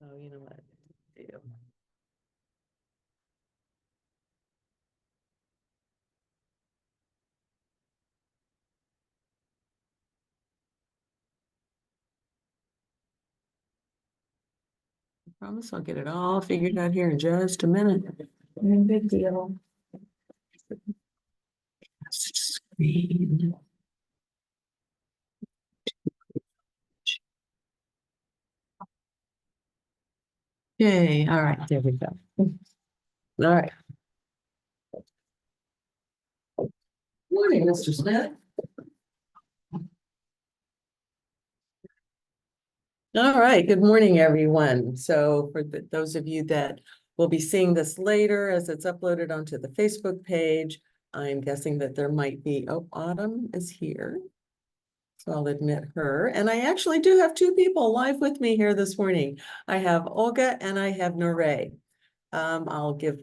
Oh, you know what? I do. I promise I'll get it all figured out here in just a minute. No big deal. Screen. Okay, all right, there we go. All right. Morning, Mr. Smith. All right, good morning, everyone. So for those of you that will be seeing this later as it's uploaded onto the Facebook page, I'm guessing that there might be, oh, Autumn is here. So I'll admit her. And I actually do have two people live with me here this morning. I have Olga and I have Nore. I'll give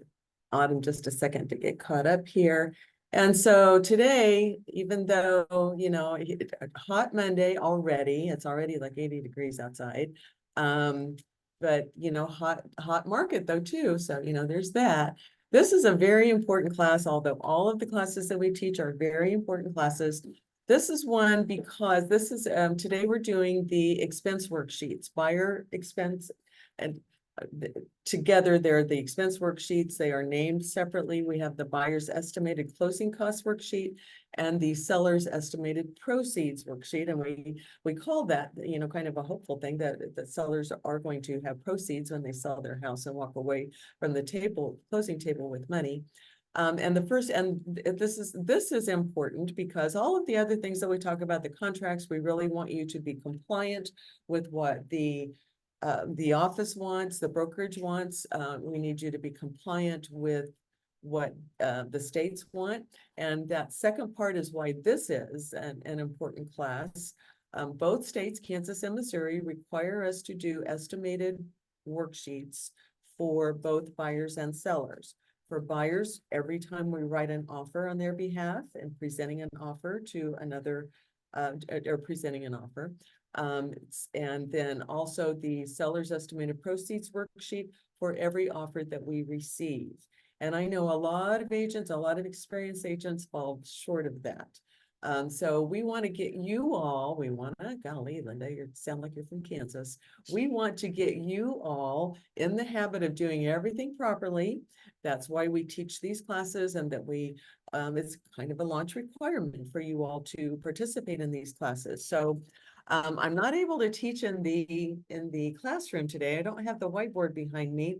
Autumn just a second to get caught up here. And so today, even though, you know, a hot Monday already, it's already like 80 degrees outside. But you know, hot market though too. So, you know, there's that. This is a very important class, although all of the classes that we teach are very important classes. This is one because this is today we're doing the expense worksheets, buyer expense, and together they're the expense worksheets. They are named separately. We have the buyer's estimated closing cost worksheet and the seller's estimated proceeds worksheet. And we call that, you know, kind of a hopeful thing that sellers are going to have proceeds when they sell their house and walk away from the closing table with money. And this is important because all of the other things that we talk about, the contracts, we really want you to be compliant with what the office wants, the brokerage wants. We need you to be compliant with what the states want. And that second part is why this is an important class. Both states, Kansas and Missouri, require us to do estimated worksheets for both buyers and sellers. For buyers, every time we write an offer on their behalf and presenting an offer to another, or presenting an offer, and then also the seller's estimated proceeds worksheet for every offer that we receive. And I know a lot of agents, a lot of experienced agents fall short of that. So we want to get you all, golly, Linda, you sound like you're from Kansas. We want to get you all in the habit of doing everything properly. That's why we teach these classes, and that it's kind of a launch requirement for you all to participate in these classes. So I'm not able to teach in the classroom today. I don't have the whiteboard behind me.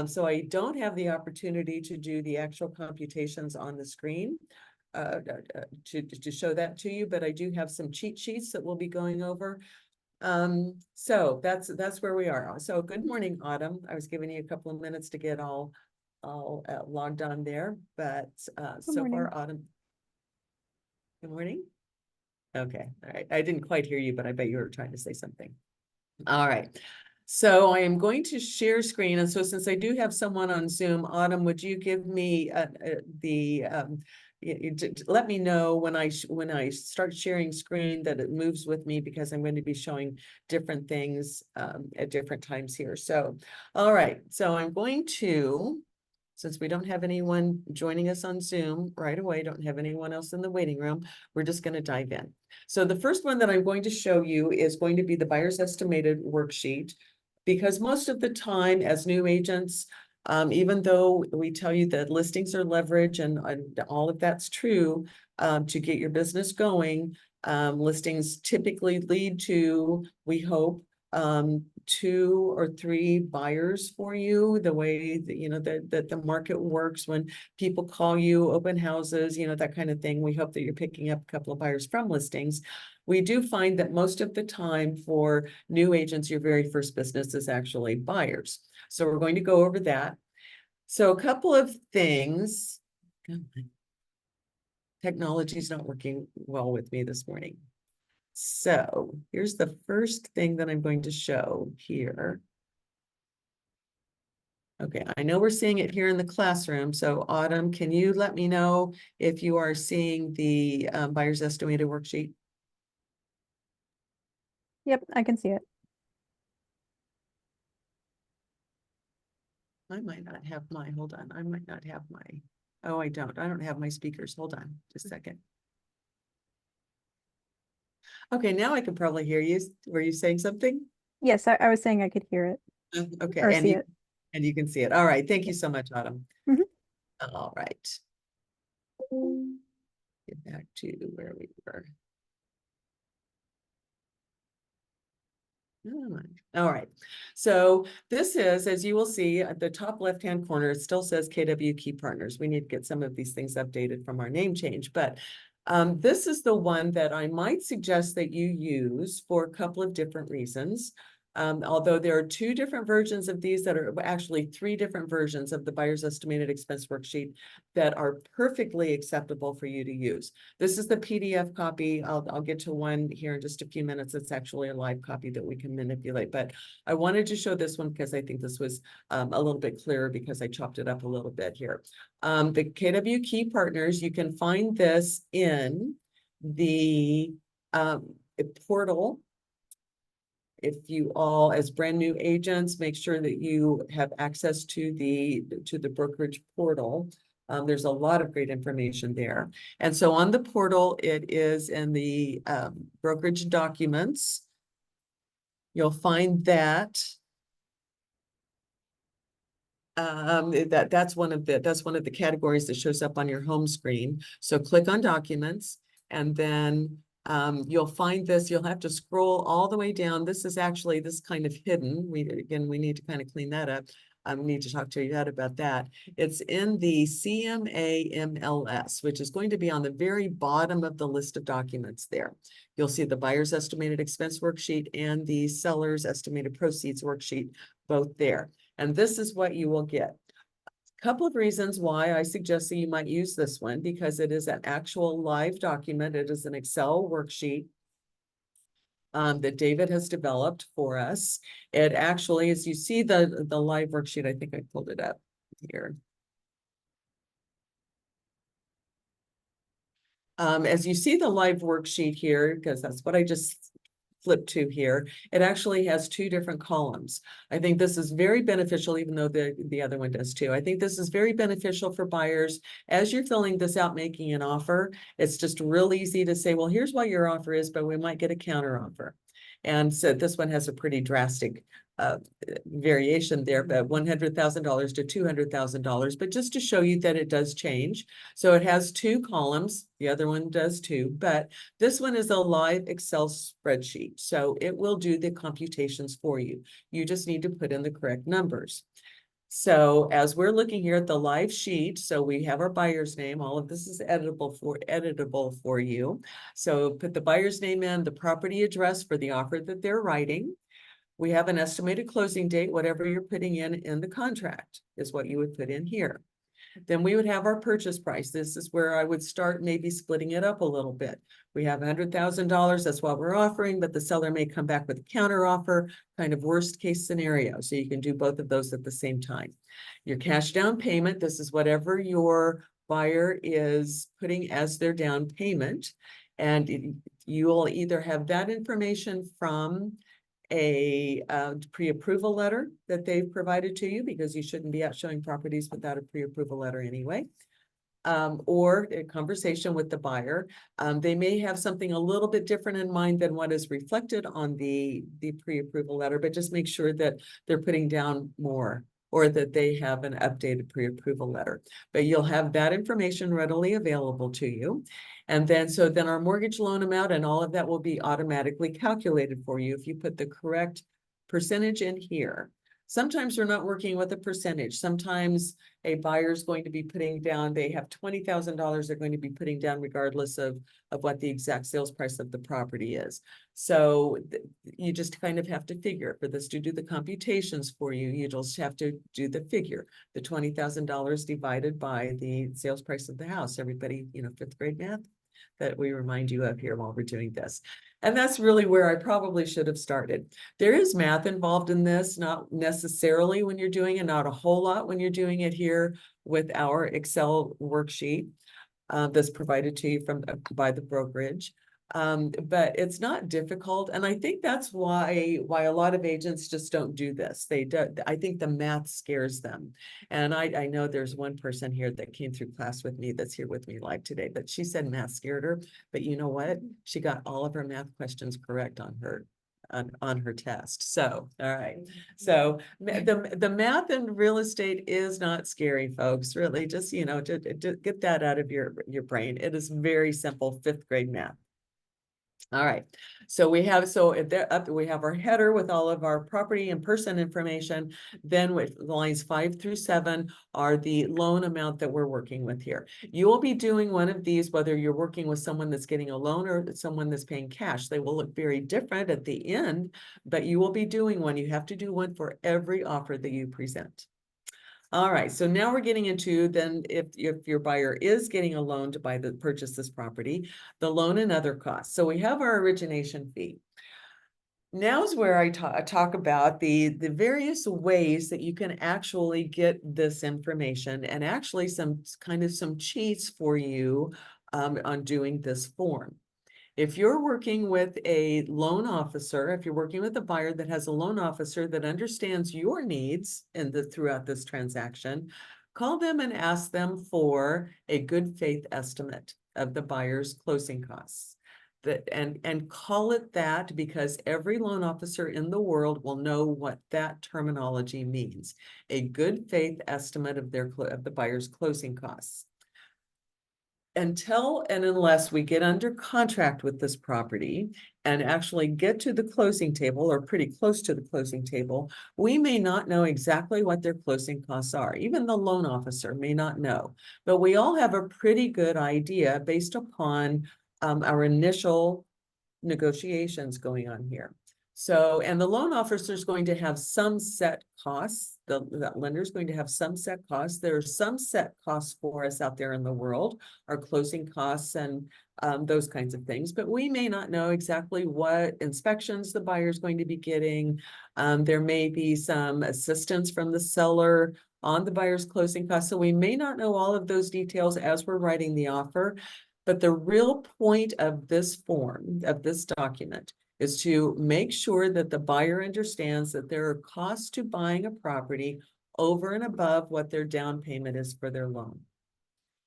So I don't have the opportunity to do the actual computations on the screen to show that to you, but I do have some cheat sheets that we'll be going over. So that's where we are. So good morning, Autumn. I was giving you a couple of minutes to get all logged on there, but so far, Autumn. Good morning. Okay, all right. I didn't quite hear you, but I bet you were trying to say something. All right. So I am going to share screen. And so since I do have someone on Zoom, Autumn, would you give me let me know when I start sharing screen that it moves with me, because I'm going to be showing different things at different times here. So, all right. So I'm going to, since we don't have anyone joining us on Zoom right away, don't have anyone else in the waiting room, we're just going to dive in. So the first one that I'm going to show you is going to be the buyer's estimated worksheet, because most of the time as new agents, even though we tell you that listings are leverage and all of that's true, to get your business going, listings typically lead to, we hope, 2 or 3 buyers for you, the way that, you know, that the market works when people call you, open houses, you know, that kind of thing. We hope that you're picking up a couple of buyers from listings. We do find that most of the time for new agents, your very first business is actually buyers. So we're going to go over that. So a couple of things. Technology is not working well with me this morning. So here's the first thing that I'm going to show here. Okay, I know we're seeing it here in the classroom. So Autumn, can you let me know if you are seeing the buyer's estimated worksheet? Yep, I can see it. I might not have my, hold on, I might not have my, oh, I don't have my speakers. Hold on just a second. Okay, now I can probably hear you. Were you saying something? Yes, I was saying I could hear it Okay, or and see you it. and you can see it. All right, thank you so much, Autumn. Mhm. All right. Get back to where we were. All right, so this is, as you will see at the top left-hand corner, it still says KW Key Partners. We need to get some of these things updated from our name change, but this is the one that I might suggest that you use for a couple of different reasons. Although there are two different versions of these that are actually three different versions of the buyer's estimated expense worksheet that are perfectly acceptable for you to use. This is the PDF copy. I'll get to one here in just a few minutes. It's actually a live copy that we can manipulate, but I wanted to show this one because I think this was a little bit clearer because I chopped it up a little bit here. The KW Key Partners, you can find this in the portal. If you all, as brand new agents, make sure that you have access to the brokerage portal. There's a lot of great information there. And so on the portal, it is in the brokerage documents. You'll find that that's one of the categories that shows up on your home screen. So click on documents, and then you'll find this. You'll have to scroll all the way down. This is actually this kind of hidden. We need to kind of clean that up. We need to talk to you about that. It's in the CMA MLS, which is going to be on the very bottom of the list of documents there. You'll see the buyer's estimated expense worksheet and the seller's estimated proceeds worksheet, both there. And this is what you will get. A couple of reasons why I suggest that you might use this one, because it is an actual live document. It is an Excel worksheet that David has developed for us. It actually, as you see the live worksheet, I think I pulled it up here. As you see the live worksheet here, because that's what I just flip to here, it actually has two different columns. I think this is very beneficial, even though the other one does too. I think this is very beneficial for buyers. As you're filling this out, making an offer, it's just real easy to say, well, here's what your offer is, but we might get a counter offer. And so this one has a pretty drastic variation there, but $100,000 to $200,000, but just to show you that it does change. So it has two columns, the other one does too, but this one is a live Excel spreadsheet. So it will do the computations for you. You just need to put in the correct numbers. So as we're looking here at the live sheet, so we have our buyer's name. All of this is editable for you. So put the buyer's name in, the property address for the offer that they're writing. We have an estimated closing date. Whatever you're putting in the contract is what you would put in here. Then we would have our purchase price. This is where I would start maybe splitting it up a little bit. We have $100,000. That's what we're offering, but the seller may come back with a counter offer, kind of worst case scenario. So you can do both of those at the same time. Your cash down payment, this is whatever your buyer is putting as their down payment. And you will either have that information from a pre-approval letter that they've provided to you, because you shouldn't be out showing properties without a pre-approval letter anyway, or a conversation with the buyer. They may have something a little bit different in mind than what is reflected on the pre-approval letter, but just make sure that they're putting down more, or that they have an updated pre-approval letter. But you'll have that information readily available to you. And then, so then our mortgage loan amount and all of that will be automatically calculated for you if you put the correct percentage in here. Sometimes we're not working with a percentage. Sometimes a buyer's going to be putting down, they have $20,000 they're going to be putting down regardless of what the exact sales price of the property is. So you just kind of have to figure for this to do the computations for you. You just have to do the figure, the $20,000 divided by the sales price of the house. Everybody, fifth grade math that we remind you of here while we're doing this. And that's really where I probably should have started. There is math involved in this, not necessarily when you're doing it, not a whole lot when you're doing it here with our Excel worksheet that's provided to you by the brokerage. But it's not difficult. And I think that's why a lot of agents just don't do this. I think the math scares them. And I know there's one person here that came through class with me that's here with me live today, but she said math scared her. But you know what? She got all of her math questions correct on her test. So, all right. So the math in real estate is not scary, folks. Really, just, to get that out of your brain. It is very simple 5th grade math. All right, so we have we have our header with all of our property and person information. Then with lines 5 through 7 are the loan amount that we're working with here. You will be doing one of these whether you're working with someone that's getting a loan or someone that's paying cash. They will look very different at the end, but you will be doing one. You have to do one for every offer that you present. All right, so now we're getting into then if your buyer is getting a loan to purchase this property, the loan and other costs. So we have our origination fee. Now is where I talk about the various ways that you can actually get this information and actually some cheats for you on doing this form. If you're working with a loan officer, if you're working with a buyer that has a loan officer that understands your needs throughout this transaction, call them and ask them for a good faith estimate of the buyer's closing costs. And call it that because every loan officer in the world will know what that terminology means. A good faith estimate of the buyer's closing costs. Until and unless we get under contract with this property and actually get to the closing table or pretty close to the closing table, we may not know exactly what their closing costs are. Even the loan officer may not know, but we all have a pretty good idea based upon our initial negotiations going on here. So, and the loan officer is going to have some set costs. That lender is going to have some set costs. There are some set costs for us out there in the world, our closing costs and those kinds of things. But we may not know exactly what inspections the buyer is going to be getting. There may be some assistance from the seller on the buyer's closing costs. So we may not know all of those details as we're writing the offer. But the real point of this form, of this document, is to make sure that the buyer understands that there are costs to buying a property over and above what their down payment is for their loan.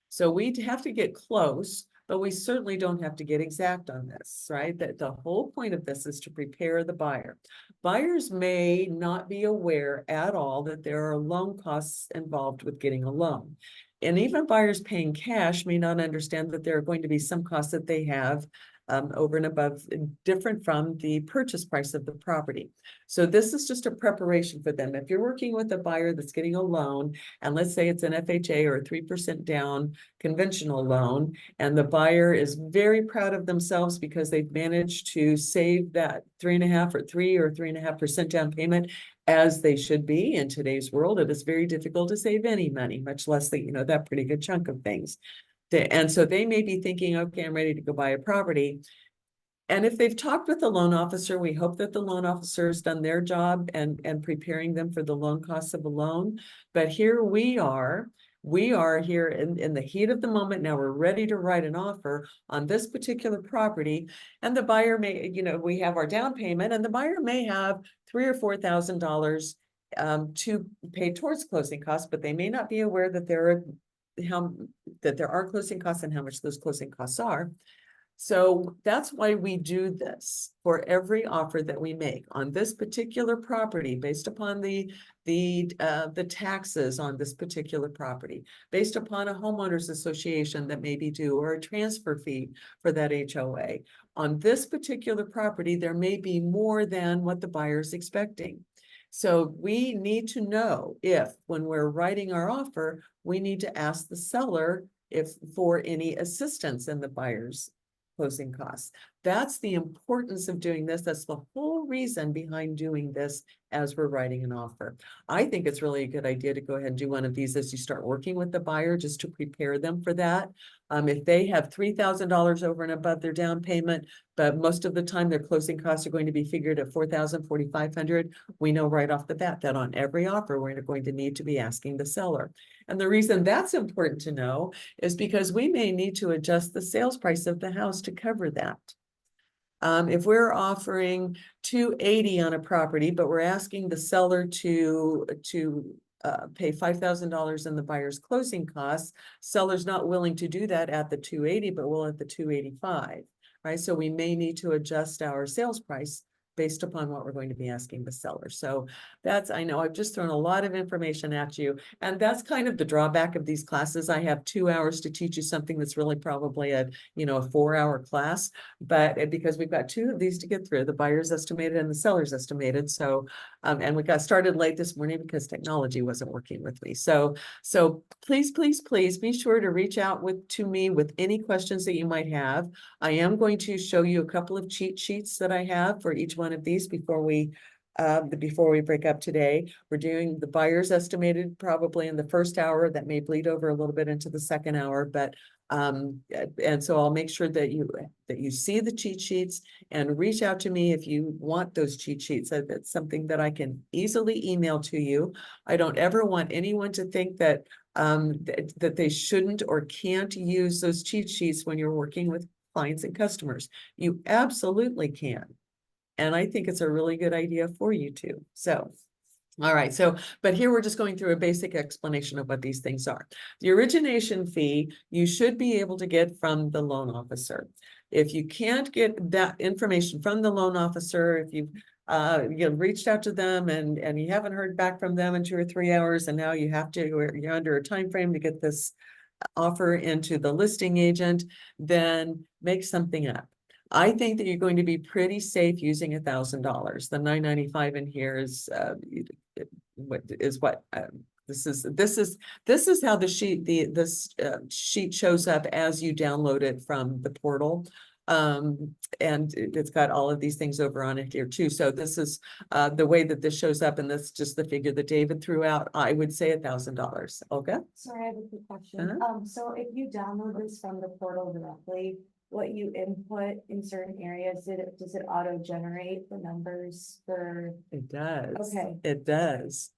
So we have to get close, but we certainly don't have to get exact on this, right? That the whole point of this is to prepare the buyer. Buyers may not be aware at all that there are loan costs involved with getting a loan. And even buyers paying cash may not understand that there are going to be some costs that they have over and above, different from the purchase price of the property. So this is just a preparation for them. If you're working with a buyer that's getting a loan, and let's say it's an FHA or a 3% down conventional loan, and the buyer is very proud of themselves because they've managed to save that 3.5% down payment, as they should be in today's world. It is very difficult to save any money, much less that pretty good chunk of things. And so they may be thinking, okay, I'm ready to go buy a property. And if they've talked with the loan officer, we hope that the loan officer has done their job and preparing them for the loan costs of a loan. But here we are here in the heat of the moment. Now we're ready to write an offer on this particular property. And the buyer may, we have our down payment and the buyer may have $3,000 or $4,000 to pay towards closing costs, but they may not be aware that there are closing costs and how much those closing costs are. So that's why we do this for every offer that we make on this particular property, based upon the taxes on this particular property, based upon a homeowners association that may be due, or a transfer fee for that HOA. On this particular property, there may be more than what the buyer's expecting. So we need to know if, when we're writing our offer, we need to ask the seller for any assistance in the buyer's closing costs. That's the importance of doing this. That's the whole reason behind doing this as we're writing an offer. I think it's really a good idea to go ahead and do one of these as you start working with the buyer, just to prepare them for that. If they have $3,000 over and above their down payment, but most of the time their closing costs are going to be figured at $4,000, $4,500, we know right off the bat that on every offer, we're going to need to be asking the seller. And the reason that's important to know is because we may need to adjust the sales price of the house to cover that. If we're offering 280 on a property, but we're asking the seller to pay $5,000 in the buyer's closing costs, seller's not willing to do that at the 280, but will at the 285, right? So we may need to adjust our sales price based upon what we're going to be asking the seller. So that's, I know I've just thrown a lot of information at you, and that's kind of the drawback of these classes. I have 2 hours to teach you something that's really probably a 4-hour class, but because we've got 2 of these to get through, the buyer's estimated and the seller's estimated. So, and we got started late this morning because technology wasn't working with me. So please, please, please be sure to reach out to me with any questions that you might have. I am going to show you a couple of cheat sheets that I have for each one of these before we break up today. We're doing the buyer's estimated probably in the first hour. That may bleed over a little bit into the second hour, but and so I'll make sure that you see the cheat sheets and reach out to me if you want those cheat sheets. That's something that I can easily email to you. I don't ever want anyone to think that that they shouldn't or can't use those cheat sheets when you're working with clients and customers. You absolutely can. And I think it's a really good idea for you too. So, all right. So, but here we're just going through a basic explanation of what these things are. The origination fee, you should be able to get from the loan officer. If you can't get that information from the loan officer, if you've reached out to them and you haven't heard back from them in 2 or 3 hours, and now you're under a time frame to get this offer into the listing agent, then make something up. I think that you're going to be pretty safe using $1,000. The $995 in here is this is how the sheet this sheet shows up as you download it from the portal. And it's got all of these things over on it here too. So this is the way that this shows up, and that's just the figure that David threw out. I would say $1,000. Okay. Sorry, I have a quick question. So if you download this from the portal directly, what you input in certain areas, does it auto generate the numbers for? It does. Okay. It does.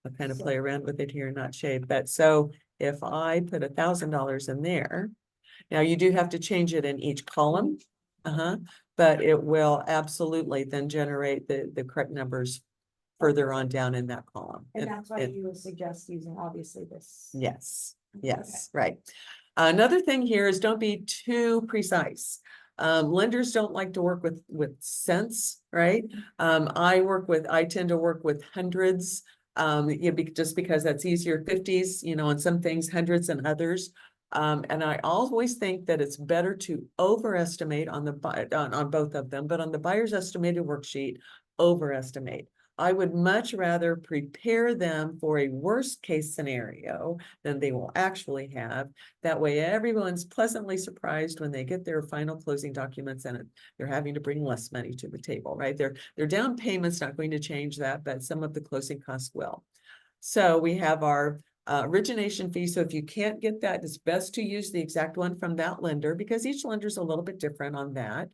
I'll kind of play around with it here, not shade. But so if I put $1,000 in there, now you do have to change it in each column. But it will absolutely then generate the correct numbers further on down in that column. And that's why you would suggest using obviously this. Yes, yes, right. Another thing here is don't be too precise. Lenders don't like to work with cents, right? I tend to work with hundreds, just because that's easier. 50s, on some things, hundreds and others. And I always think that it's better to overestimate on both of them, but on the buyer's estimated worksheet, overestimate. I would much rather prepare them for a worst case scenario than they will actually have. That way everyone's pleasantly surprised when they get their final closing documents and they're having to bring less money to the table, right? Their down payment's not going to change that, but some of the closing costs will. So we have our origination fee. So if you can't get that, it's best to use the exact one from that lender, because each lender is a little bit different on that.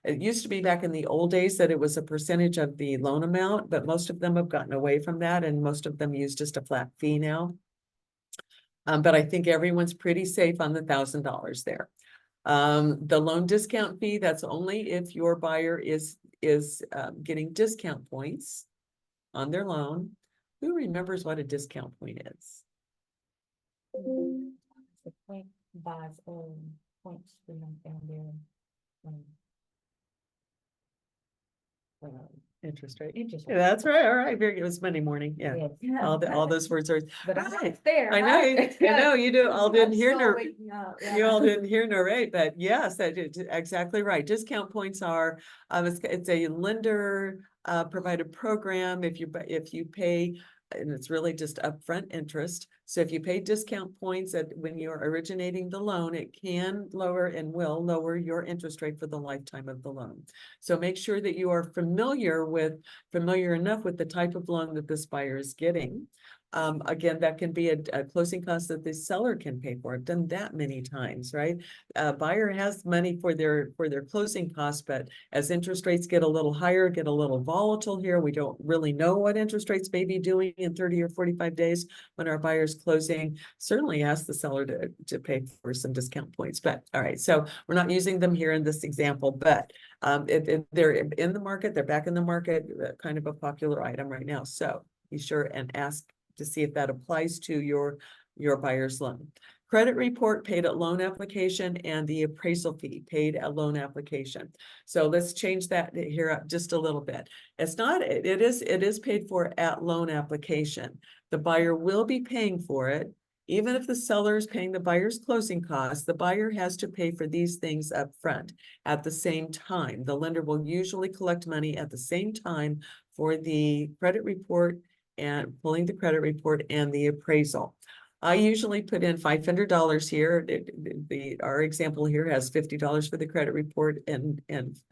It used to be back in the old days that it was a percentage of the loan amount, but most of them have gotten away from that, and most of them use just a flat fee now. But I think everyone's pretty safe on the $1,000 there. The loan discount fee, that's only if your buyer is getting discount points on their loan. Who remembers what a discount point is? The point buys points for Interest rate. Interest Yeah, rate. that's right. All right. Very good. It was Monday morning. Yeah. Yeah. All those words are. But Right. it's there. I know, right? I know you do. All didn't hear nor Yeah. you all didn't hear nor right, but yes, that is exactly right. Discount points are it's a lender provided program. If you pay, and it's really just upfront interest. So if you pay discount points when you're originating the loan, it can lower and will lower your interest rate for the lifetime of the loan. So make sure that you are familiar enough with the type of loan that this buyer is getting. Again, that can be a closing cost that the seller can pay for. I've done that many times, right? Buyer has money for their closing costs, but as interest rates get a little higher, get a little volatile here, we don't really know what interest rates may be doing in 30 or 45 days when our buyer's closing. Certainly ask the seller to pay for some discount points. But all right, so we're not using them here in this example, but they're in the market, they're back in the market, kind of a popular item right now. So be sure and ask to see if that applies to your buyer's loan. Credit report paid at loan application and the appraisal fee paid at loan application. So let's change that here up just a little bit. It's not, it is paid for at loan application. The buyer will be paying for it. Even if the seller is paying the buyer's closing costs, the buyer has to pay for these things up front at the same time. The lender will usually collect money at the same time for the credit report and pulling the credit report and the appraisal. I usually put in $500 here. Our example here has $50 for the credit report and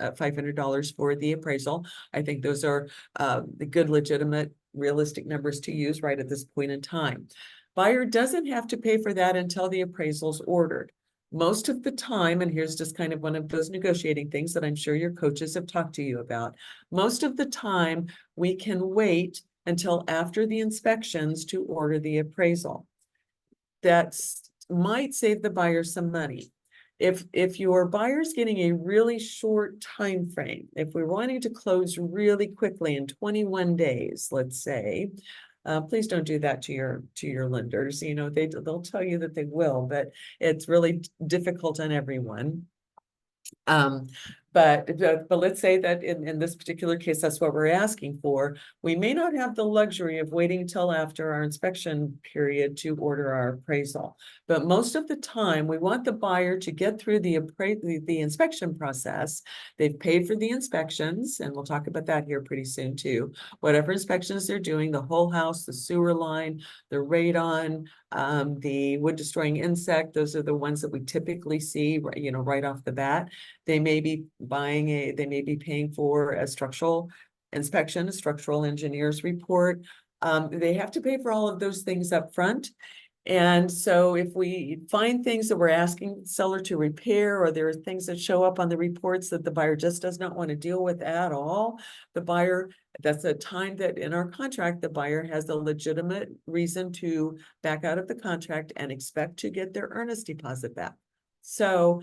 $500 for the appraisal. I think those are the good, legitimate, realistic numbers to use right at this point in time. Buyer doesn't have to pay for that until the appraisal's ordered. Most of the time, and here's just kind of one of those negotiating things that I'm sure your coaches have talked to you about. Most of the time, we can wait until after the inspections to order the appraisal. That might save the buyer some money. If your buyer's getting a really short time frame, if we're wanting to close really quickly in 21 days, let's say, please don't do that to your lenders. You know, they'll tell you that they will, but it's really difficult on everyone. But let's say that in this particular case, that's what we're asking for. We may not have the luxury of waiting till after our inspection period to order our appraisal. But most of the time, we want the buyer to get through the inspection process. They've paid for the inspections, and we'll talk about that here pretty soon too. Whatever inspections they're doing, the whole house, the sewer line, the radon, the wood destroying insect, those are the ones that we typically see, you know, right off the bat. They may be paying for a structural inspection, a structural engineer's report. They have to pay for all of those things up front. And so if we find things that we're asking the seller to repair, or there are things that show up on the reports that the buyer just does not want to deal with at all, the buyer, that's a time that in our contract, the buyer has the legitimate reason to back out of the contract and expect to get their earnest deposit back. So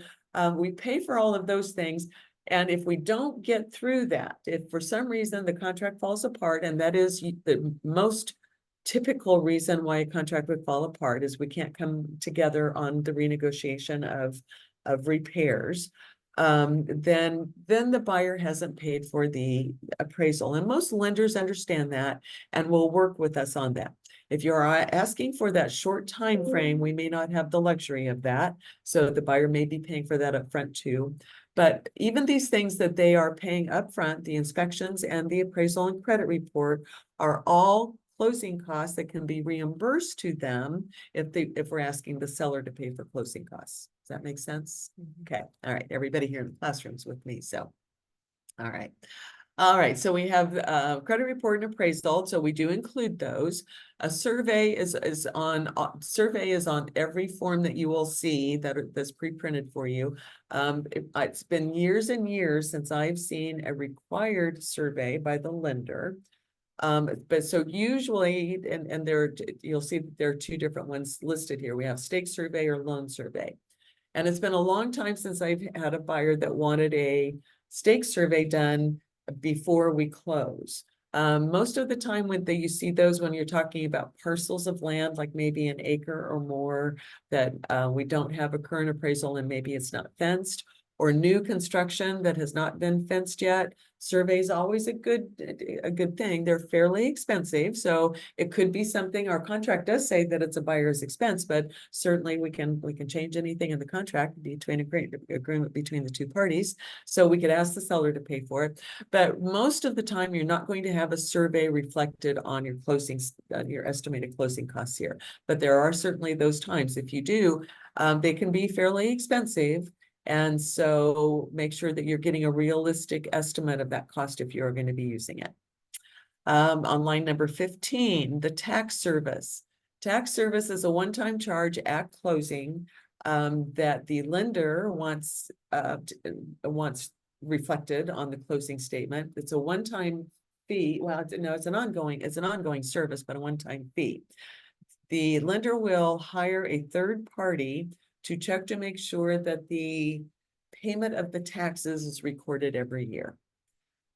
we pay for all of those things. And if we don't get through that, if for some reason the contract falls apart, and that is the most typical reason why a contract would fall apart, is we can't come together on the renegotiation of repairs, then the buyer hasn't paid for the appraisal. And most lenders understand that and will work with us on that. If you're asking for that short time frame, we may not have the luxury of that. So the buyer may be paying for that upfront too. But even these things that they are paying upfront, the inspections and the appraisal and credit report, are all closing costs that can be reimbursed to them if we're asking the seller to pay for closing costs. Does that make sense? Okay. All right. Everybody here in the classrooms with me. So, all right. All right, so we have credit report and appraisal, so we do include those. A survey is on every form that you will see that's pre-printed for you. It's been years and years since I've seen a required survey by the lender. But so usually, and you'll see there are two different ones listed here. We have stake survey or loan survey. And it's been a long time since I've had a buyer that wanted a stake survey done before we close. Most of the time you see those when you're talking about parcels of land, like maybe an acre or more, that we don't have a current appraisal and maybe it's not fenced, or new construction that has not been fenced yet. Survey is always a good thing. They're fairly expensive, so it could be something. Our contract does say that it's a buyer's expense, but certainly we can change anything in the contract between agreement between the two parties. So we could ask the seller to pay for it. But most of the time, you're not going to have a survey reflected on your your estimated closing costs here. But there are certainly those times. If you do, they can be fairly expensive. And so make sure that you're getting a realistic estimate of that cost if you're going to be using it. On line number 15, the tax service. Tax service is a one-time charge at closing that the lender wants reflected on the closing statement. It's a one-time fee. Well, no, it's an ongoing service, but a one-time fee. The lender will hire a third party to check to make sure that the payment of the taxes is recorded every year.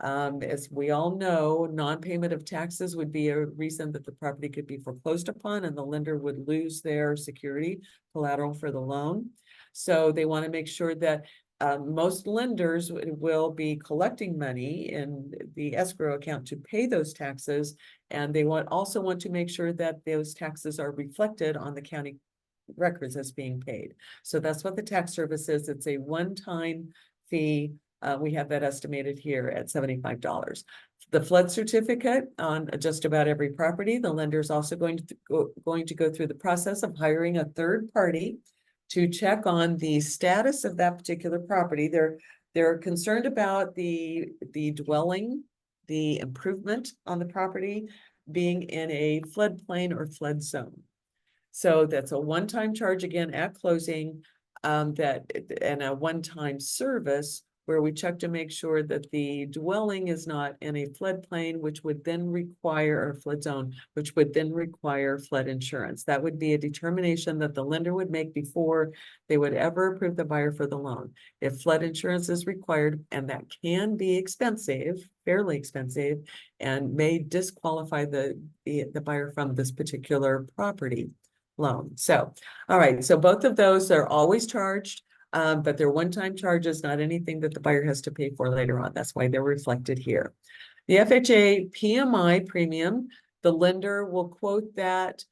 As we all know, non-payment of taxes would be a reason that the property could be foreclosed upon and the lender would lose their security collateral for the loan. So they want to make sure that most lenders will be collecting money in the escrow account to pay those taxes. And they also want to make sure that those taxes are reflected on the county records as being paid. So that's what the tax service is. It's a one-time fee. We have that estimated here at $75. The flood certificate on just about every property. The lender is also going to go through the process of hiring a third party to check on the status of that particular property. They're concerned about the dwelling, the improvement on the property being in a floodplain or flood zone. So that's a one-time charge again at closing, and a one-time service where we check to make sure that the dwelling is not in a floodplain, which would then require a flood zone, which would then require flood insurance. That would be a determination that the lender would make before they would ever approve the buyer for the loan. If flood insurance is required, and that can be expensive, fairly expensive, and may disqualify the buyer from this particular property loan. So, all right, so both of those are always charged, but they're one-time charges, not anything that the buyer has to pay for later on. That's why they're reflected here. The FHA PMI premium, the lender will quote that.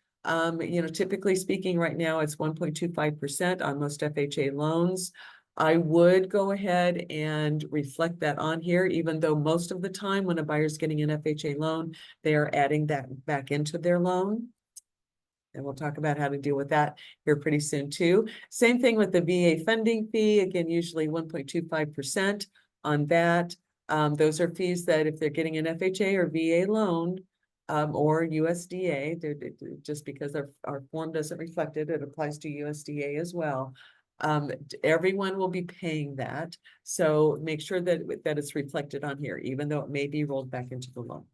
Typically speaking, right now it's 1.25% on most FHA loans. I would go ahead and reflect that on here, even though most of the time when a buyer's getting an FHA loan, they are adding that back into their loan. And we'll talk about how to deal with that here pretty soon too. Same thing with the VA funding fee. Again, usually 1.25% on that. Those are fees that if they're getting an FHA or VA loan, or USDA, just because our form doesn't reflect it, it applies to USDA as well. Everyone will be paying that. So make sure that it's reflected on here, even though it may be rolled back into the loan.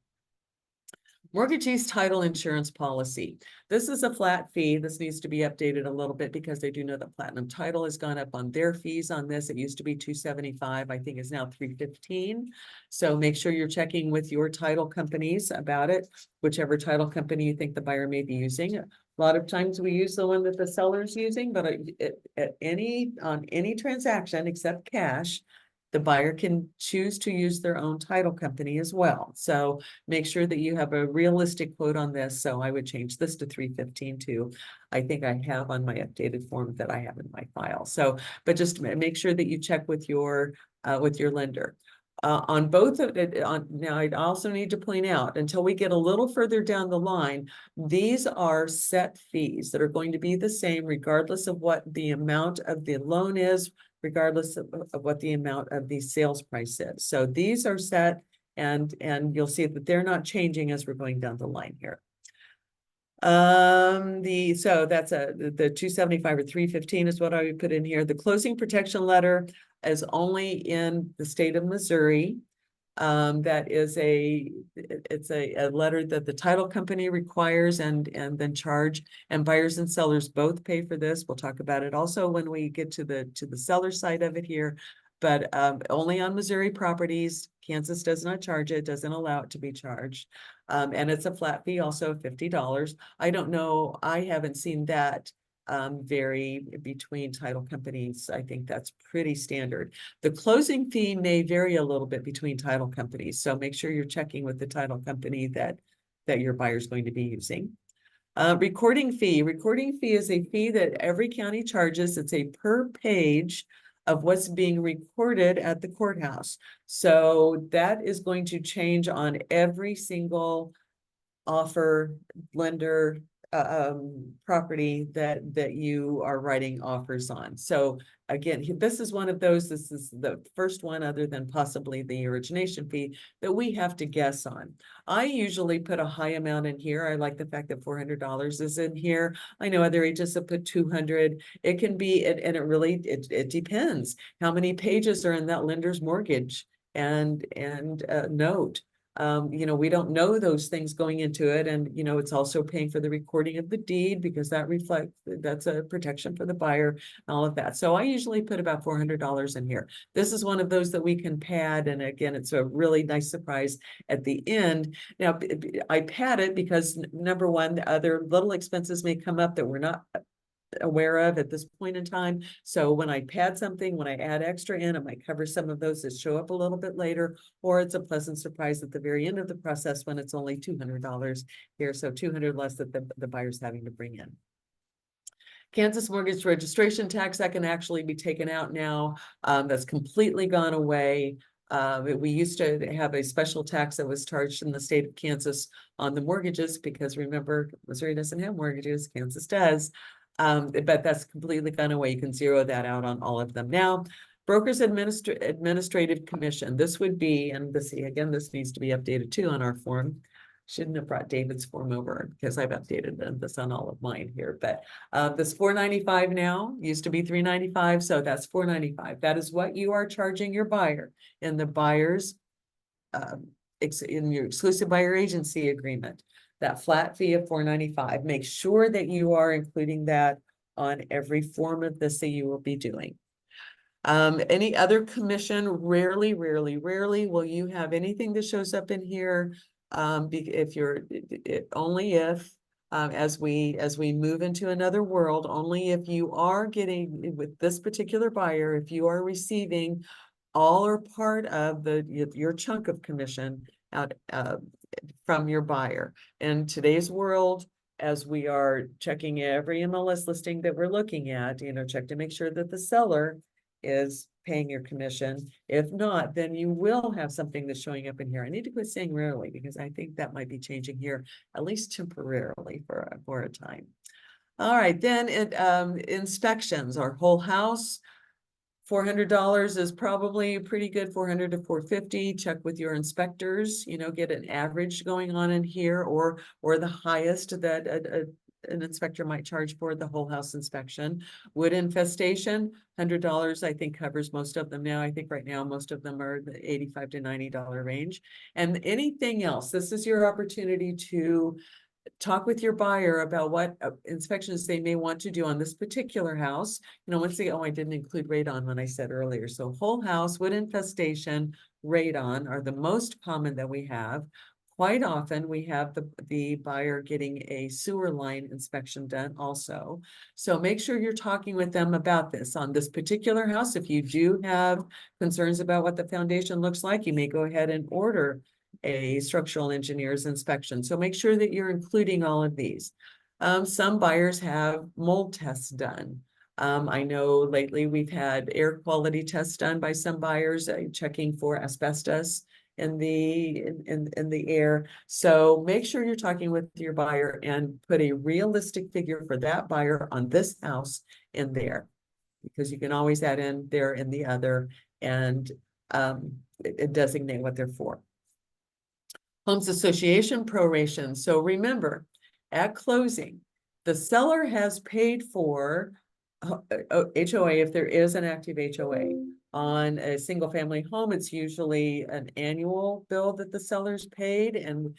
Mortgagee's title insurance policy. This is a flat fee. This needs to be updated a little bit because they do know that Platinum Title has gone up on their fees on this. It used to be $275. I think is now $315. So make sure you're checking with your title companies about it, whichever title company you think the buyer may be using. A lot of times we use the one that the seller is using, but on any transaction except cash, the buyer can choose to use their own title company as well. So make sure that you have a realistic quote on this. So I would change this to $315 too. I think I have on my updated form that I have in my file. So, but just make sure that you check with your lender. On both of it, now I also need to point out, until we get a little further down the line, these are set fees that are going to be the same regardless of what the amount of the loan is, regardless of what the amount of the sales price is. So these are set, and you'll see that they're not changing as we're going down the line here. So that's the 275 or 315 is what I would put in here. The closing protection letter is only in the state of Missouri. That is it's a letter that the title company requires and then charge, and buyers and sellers both pay for this. We'll talk about it also when we get to the seller side of it here, but only on Missouri properties. Kansas does not charge it, doesn't allow it to be charged. And it's a flat fee also of $50. I don't know, I haven't seen that vary between title companies. I think that's pretty standard. The closing fee may vary a little bit between title companies. So make sure you're checking with the title company that your buyer is going to be using. Recording fee. Recording fee is a fee that every county charges. It's a per page of what's being recorded at the courthouse. So that is going to change on every single offer, lender, property that you are writing offers on. So again, this is one of those, this is the first one other than possibly the origination fee that we have to guess on. I usually put a high amount in here. I like the fact that $400 is in here. I know other agents have put 200. It can be, and it really, it depends how many pages are in that lender's mortgage and note. You know, we don't know those things going into it. And, you know, it's also paying for the recording of the deed because that reflects, that's a protection for the buyer and all of that. So I usually put about $400 in here. This is one of those that we can pad. And again, it's a really nice surprise at the end. Now, I pad it because number one, the other little expenses may come up that we're not aware of at this point in time. So when I pad something, when I add extra in, I might cover some of those that show up a little bit later, or it's a pleasant surprise at the very end of the process when it's only $200 here. So 200 less that the buyer's having to bring in. Kansas mortgage registration tax, that can actually be taken out now. That's completely gone away. We used to have a special tax that was charged in the state of Kansas on the mortgages because remember, Missouri doesn't have mortgages, Kansas does. But that's completely gone away. You can zero that out on all of them. Now, brokers administrative commission, this would be, and this, again, this needs to be updated too on our form. Shouldn't have brought David's form over because I've updated this on all of mine here, but this $495 now, used to be $395, so that's $495. That is what you are charging your buyer in the buyer's in your exclusive buyer agency agreement. That flat fee of $495. Make sure that you are including that on every form of this that you will be doing. Any other commission, rarely will you have anything that shows up in here. If you're only if as we move into another world, only if you are getting with this particular buyer, if you are receiving all or part of your chunk of commission out from your buyer. In today's world, as we are checking every MLS listing that we're looking at, you know, check to make sure that the seller is paying your commission. If not, then you will have something that's showing up in here. I need to quit saying rarely because I think that might be changing here, at least temporarily for a time. All right, then inspections, our whole house. $400 is probably pretty good, 400 to 450. Check with your inspectors, you know, get an average going on in here or the highest that an inspector might charge for the whole house inspection. Wood infestation, $100 I think covers most of them now. I think right now most of them are the $85 to $90 range. And anything else, this is your opportunity to talk with your buyer about what inspections they may want to do on this particular house. You know, once again, I didn't include radon when I said earlier. So whole house, wood infestation, radon are the most common that we have. Quite often we have the buyer getting a sewer line inspection done also. So make sure you're talking with them about this on this particular house. If you do have concerns about what the foundation looks like, you may go ahead and order a structural engineer's inspection. So make sure that you're including all of these. Some buyers have mold tests done. I know lately we've had air quality tests done by some buyers checking for asbestos in the air. So make sure you're talking with your buyer and put a realistic figure for that buyer on this house in there, because you can always add in there in the other and designate what they're for. Homes Association proration. So remember, at closing, the seller has paid for HOA if there is an active HOA. On a single family home, it's usually an annual bill that the seller's paid, and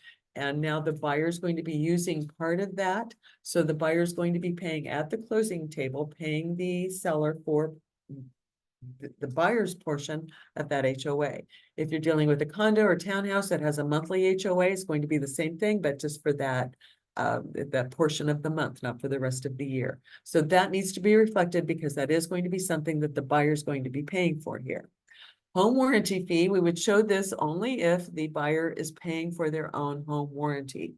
now the buyer's going to be using part of that. So the buyer's going to be paying at the closing table, paying the seller for the buyer's portion of that HOA. If you're dealing with a condo or townhouse that has a monthly HOA, it's going to be the same thing, but just for that portion of the month, not for the rest of the year. So that needs to be reflected because that is going to be something that the buyer is going to be paying for here. Home warranty fee, we would show this only if the buyer is paying for their own home warranty.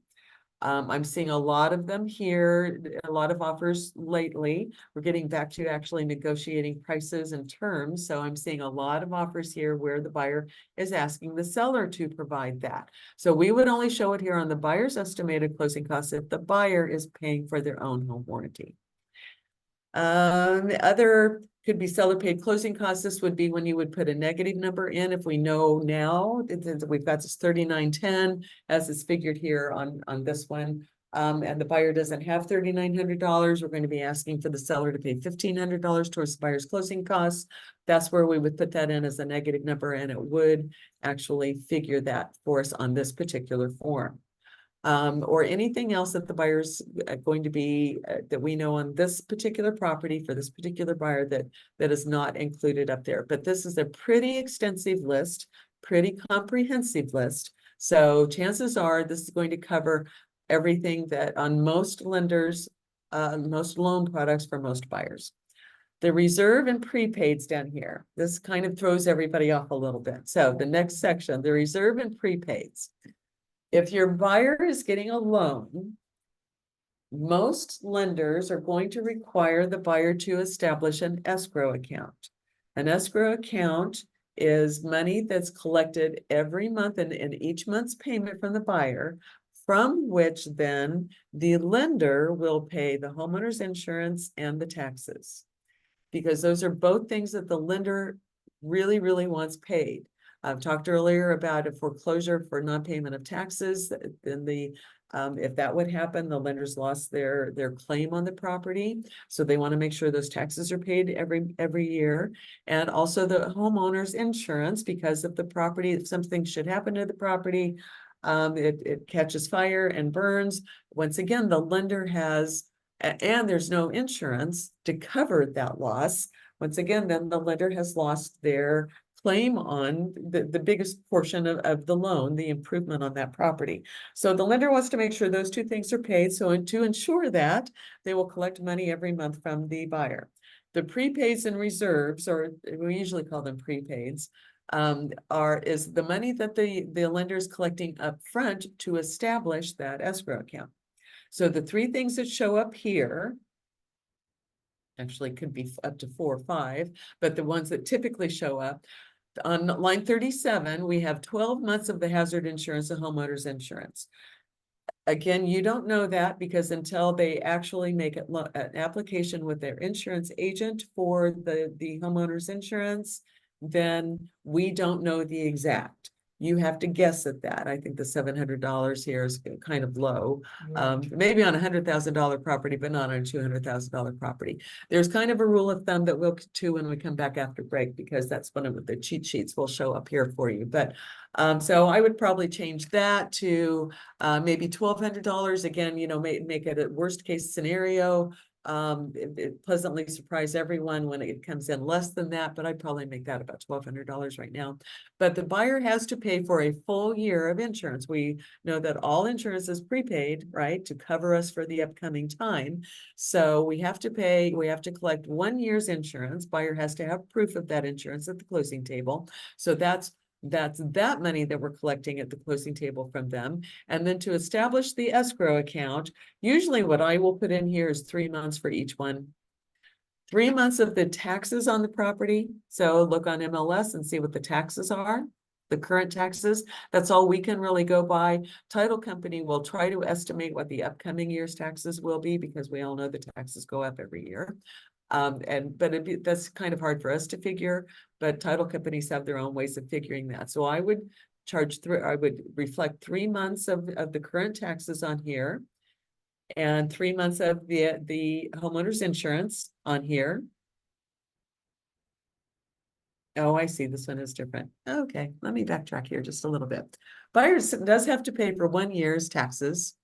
I'm seeing a lot of them here, a lot of offers lately. We're getting back to actually negotiating prices and terms. So I'm seeing a lot of offers here where the buyer is asking the seller to provide that. So we would only show it here on the buyer's estimated closing costs if the buyer is paying for their own home warranty. Other Could be seller paid closing costs. This would be when you would put a negative number in. If we know now that we've got this 3910 as is figured here on this one. And the buyer doesn't have $3,900, we're going to be asking for the seller to pay $1,500 towards the buyer's closing costs. That's where we would put that in as a negative number, and it would actually figure that for us on this particular form. Or anything else that the buyer's going to be, that we know on this particular property for this particular buyer that is not included up there. But this is a pretty extensive list, pretty comprehensive list. So chances are this is going to cover everything that on most lenders, most loan products for most buyers. The reserve and prepaids down here, this kind of throws everybody off a little bit. So the next section, the reserve and prepaids. If your buyer is getting a loan, most lenders are going to require the buyer to establish an escrow account. An escrow account is money that's collected every month in each month's payment from the buyer, from which then the lender will pay the homeowner's insurance and the taxes. Because those are both things that the lender really, really wants paid. I've talked earlier about a foreclosure for non-payment of taxes. Then if that would happen, the lenders lost their claim on the property. So they want to make sure those taxes are paid every year. And also the homeowner's insurance, because if the property, if something should happen to the property, it catches fire and burns. Once again, the lender has, and there's no insurance to cover that loss. Once again, then the lender has lost their claim on the biggest portion of the loan, the improvement on that property. So the lender wants to make sure those two things are paid. So to ensure that, they will collect money every month from the buyer. The prepaids and reserves, or we usually call them prepaids, is the money that the lender is collecting up front to establish that escrow account. So the three things that show up here, actually could be up to 4 or 5, but the ones that typically show up, on line 37, we have 12 months of the hazard insurance and homeowner's insurance. Again, you don't know that because until they actually make an application with their insurance agent for the homeowner's insurance, then we don't know the exact. You have to guess at that. I think the $700 here is kind of low. Maybe on a $100,000 property, but not on a $200,000 property. There's kind of a rule of thumb that we'll get to when we come back after break, because that's one of the cheat sheets will show up here for you. But so I would probably change that to maybe $1,200. Again, you know, make it a worst case scenario. It pleasantly surprise everyone when it comes in less than that, but I'd probably make that about $1,200 right now. But the buyer has to pay for a full year of insurance. We know that all insurance is prepaid, right, to cover us for the upcoming time. So we have to pay, we have to collect 1 year's insurance. Buyer has to have proof of that insurance at the closing table. So that's that money that we're collecting at the closing table from them. And then to establish the escrow account, usually what I will put in here is 3 months for each one. 3 months of the taxes on the property. So look on MLS and see what the taxes are, the current taxes. That's all we can really go by. Title company will try to estimate what the upcoming year's taxes will be, because we all know the taxes go up every year. That's kind of hard for us to figure, but title companies have their own ways of figuring that. So I would I would reflect 3 months of the current taxes on here, and 3 months of the homeowner's insurance on here. Oh, I see. This one is different. Okay, let me backtrack here just a little bit. Buyers does have to pay for 1 year's taxes.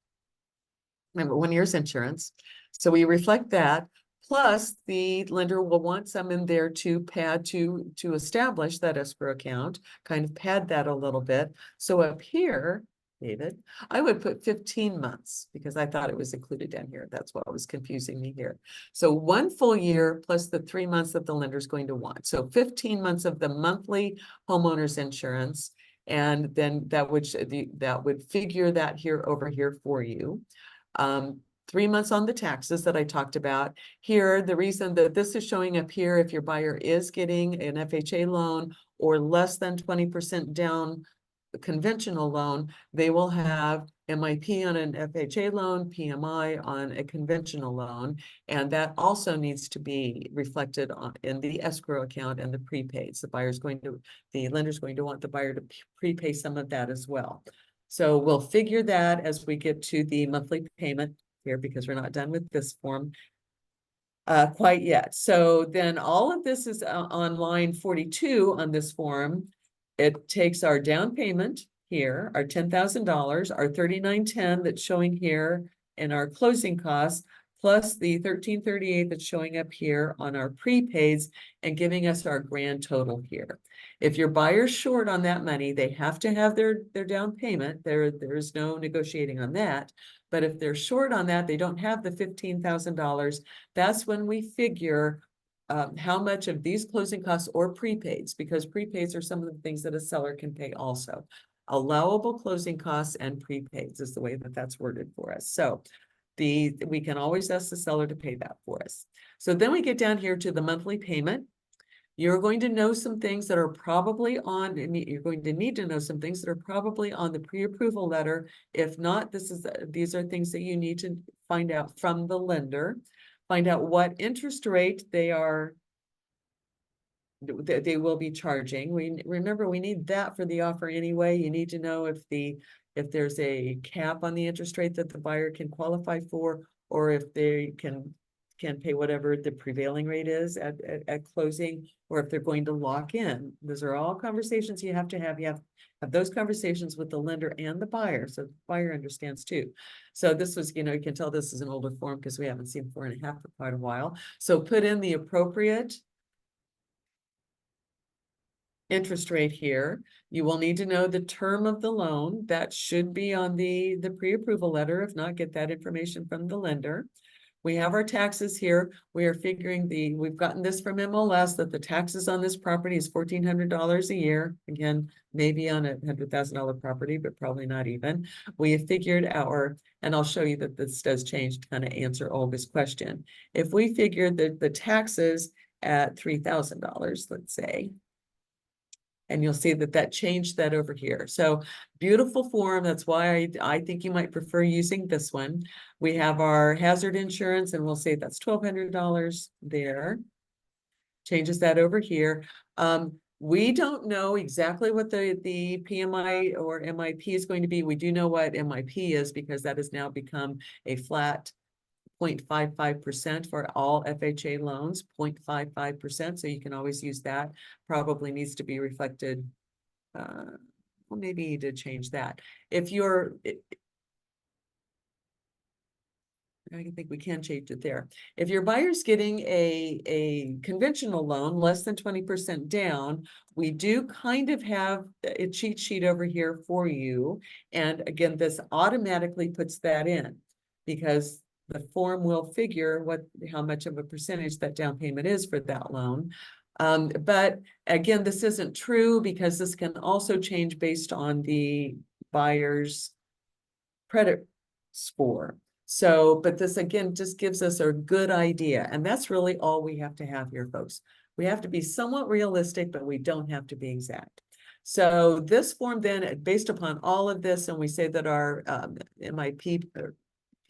Remember, 1 year's insurance. So we reflect that. Plus, the lender will want some in there to pad to establish that escrow account, kind of pad that a little bit. So up here, David, I would put 15 months because I thought it was included down here. That's what was confusing me here. So 1 full year plus the 3 months that the lender's going to want. So 15 months of the monthly homeowner's insurance. And then that would figure that here over here for you. 3 months on the taxes that I talked about. Here, the reason that this is showing up here, if your buyer is getting an FHA loan or less than 20% down conventional loan, they will have MIP on an FHA loan, PMI on a conventional loan. And that also needs to be reflected in the escrow account and the prepaids. The lender's going to want the buyer to prepay some of that as well. So we'll figure that as we get to the monthly payment here, because we're not done with this form quite yet. So then all of this is on line 42 on this form. It takes our down payment here, our $10,000, our 3910 that's showing here, and our closing costs, plus the 1338 that's showing up here on our prepaids, and giving us our grand total here. If your buyer's short on that money, they have to have their down payment. There's no negotiating on that. But if they're short on that, they don't have the $15,000, that's when we figure how much of these closing costs or prepaids, because prepaids are some of the things that a seller can pay also. Allowable closing costs and prepaids is the way that that's worded for us. So we can always ask the seller to pay that for us. So then we get down here to the monthly payment. You're going to know some things that are probably on, you're going to need to know some things that are probably on the pre-approval letter. If not, these are things that you need to find out from the lender. Find out what interest rate they will be charging. Remember, we need that for the offer anyway. You need to know if there's a cap on the interest rate that the buyer can qualify for, or if they can pay whatever the prevailing rate is at closing, or if they're going to lock in. Those are all conversations you have to have. You have those conversations with the lender and the buyer, so the buyer understands too. So this was, you can tell this is an older form because we haven't seen 4.5 for quite a while. So put in the appropriate interest rate here. You will need to know the term of the loan. That should be on the pre-approval letter. If not, get that information from the lender. We have our taxes here. We are figuring we've gotten this from MLS that the taxes on this property is $1,400 a year. Again, maybe on a $100,000 property, but probably not even. We have figured and I'll show you that this does change to kind of answer Olga's question. If we figured that the taxes at $3,000, let's say, and you'll see that changed that over here. So beautiful form. That's why I think you might prefer using this one. We have our hazard insurance, and we'll say that's $1,200 there. Changes that over here. We don't know exactly what the PMI or MIP is going to be. We do know what MIP is because that has now become a flat 0.55% for all FHA loans, 0.55%. So you can always use that. Probably needs to be reflected. Well, maybe you did change that. I think we can change it there. If your buyer's getting a conventional loan, less than 20% down, we do kind of have a cheat sheet over here for you. And again, this automatically puts that in because the form will figure how much of a percentage that down payment is for that loan. But again, this isn't true because this can also change based on the buyer's credit score. So, but this again just gives us a good idea. And that's really all we have to have here, folks. We have to be somewhat realistic, but we don't have to be exact. So this form then, based upon all of this, and we say that our MIP or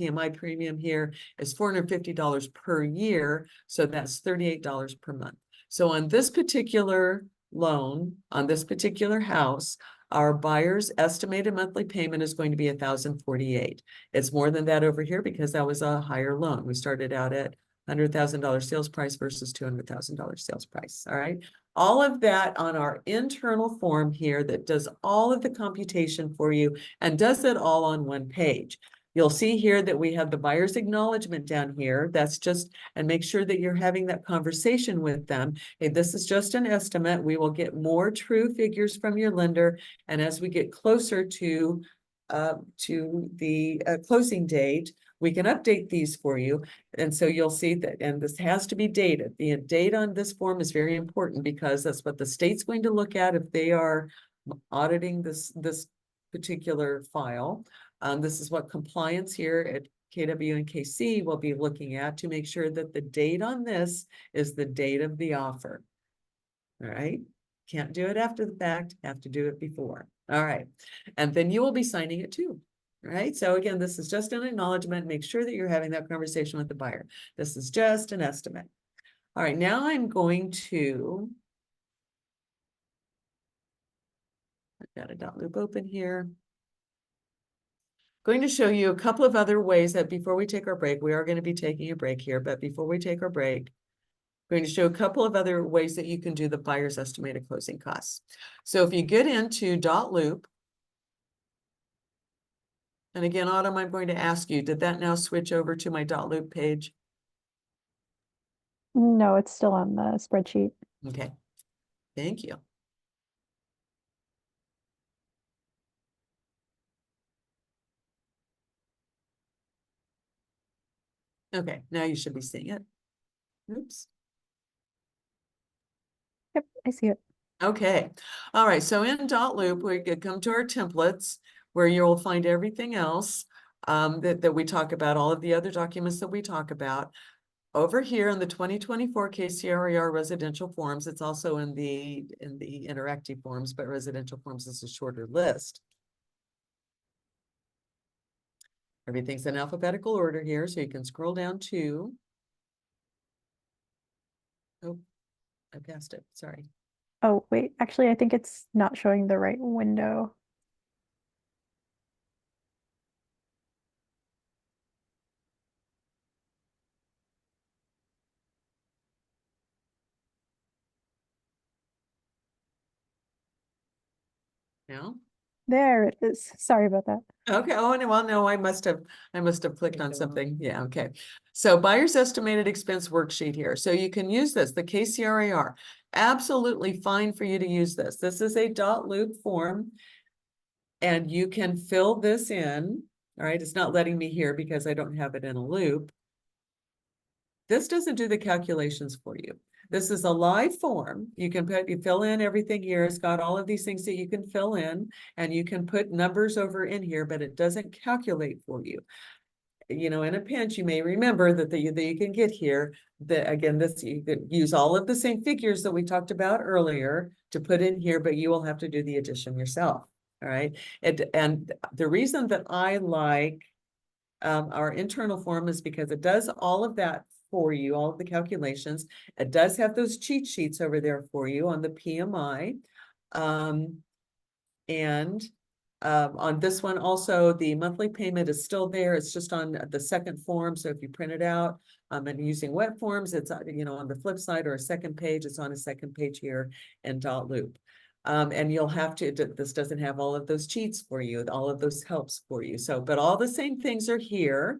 PMI premium here is $450 per year. So that's $38 per month. So on this particular loan, on this particular house, our buyer's estimated monthly payment is going to be $1,048. It's more than that over here because that was a higher loan. We started out at $100,000 sales price versus $200,000 sales price. All right. All of that on our internal form here that does all of the computation for you and does it all on one page. You'll see here that we have the buyer's acknowledgement down here. That's just, and make sure that you're having that conversation with them. Hey, this is just an estimate. We will get more true figures from your lender. And as we get closer to the closing date, we can update these for you. And so you'll see that, and this has to be dated. The date on this form is very important because that's what the state's going to look at if they are auditing this particular file. This is what compliance here at KW and KC will be looking at to make sure that the date on this is the date of the offer. All right. Can't do it after the fact, have to do it before. All right. And then you will be signing it too. Right? So again, this is just an acknowledgement. Make sure that you're having that conversation with the buyer. This is just an estimate. All right, now I'm going to, I've got a dot loop open here. Going to show you a couple of other ways that before we take our break, we are going to be taking a break here, but before we take our break, I'm going to show a couple of other ways that you can do the buyer's estimated closing costs. So if you get into dot loop, and again, Autumn, I'm going to ask you, did that now switch over to my dot loop page? No, it's still on the spreadsheet. Okay, thank you. Okay, now you should be seeing it. Oops. Yep, I see it. Okay, all right, so in dot loop, we could come to our templates where you'll find everything else that we talk about, all of the other documents that we talk about. Over here in the 2024 KCRAR residential forms, it's also in the interactive forms, but residential forms is a shorter list. Everything's in alphabetical order here, so you can scroll down to. Oh, I passed it, sorry. Oh, wait, actually, I think it's not showing the right window. Now? There it is. Sorry about that. Okay, oh, no, well, no, I must have clicked on something. Yeah, okay. So buyer's estimated expense worksheet here. So you can use this, the KCRAR. Absolutely fine for you to use this. This is a dot loop form. And you can fill this in. All right, it's not letting me here because I don't have it in a loop. This doesn't do the calculations for you. This is a live form. You fill in everything here. It's got all of these things that you can fill in, and you can put numbers over in here, but it doesn't calculate for you. You know, in a pinch, you may remember that you can get here. That again, you could use all of the same figures that we talked about earlier to put in here, but you will have to do the addition yourself. All right. And the reason that I like our internal form is because it does all of that for you, all of the calculations. It does have those cheat sheets over there for you on the PMI. And on this one also, the monthly payment is still there. It's just on the second form. So if you print it out and using wet forms, it's on the flip side or a second page, it's on a second page here in dot loop. And you'll have to, this doesn't have all of those cheats for you, all of those helps for you. So, but all the same things are here.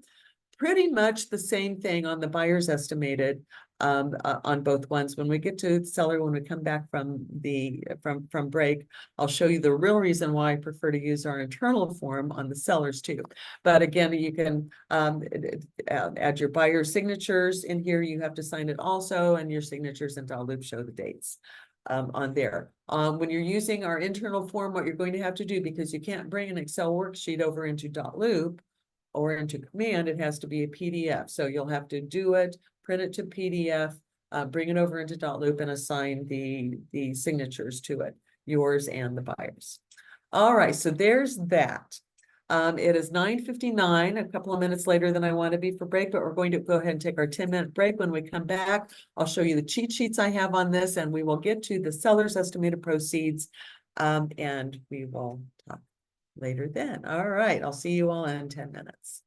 Pretty much the same thing on the buyer's estimated on both ones. When we get to seller, when we come back from from break, I'll show you the real reason why I prefer to use our internal form on the sellers too. But again, you can add your buyer signatures in here. You have to sign it also, and your signatures in dot loop show the dates on there. When you're using our internal form, what you're going to have to do, because you can't bring an Excel worksheet over into dot loop or into command, it has to be a PDF. So you'll have to do it, print it to PDF, bring it over into dot loop and assign the signatures to it, yours and the buyers. All right, so there's that. It is 9:59, a couple of minutes later than I want to be for break, but we're going to go ahead and take our 10-minute break. When we come back, I'll show you the cheat sheets I have on this, and we will get to the seller's estimated proceeds, and we will talk later then. All right, I'll see you all in 10 minutes.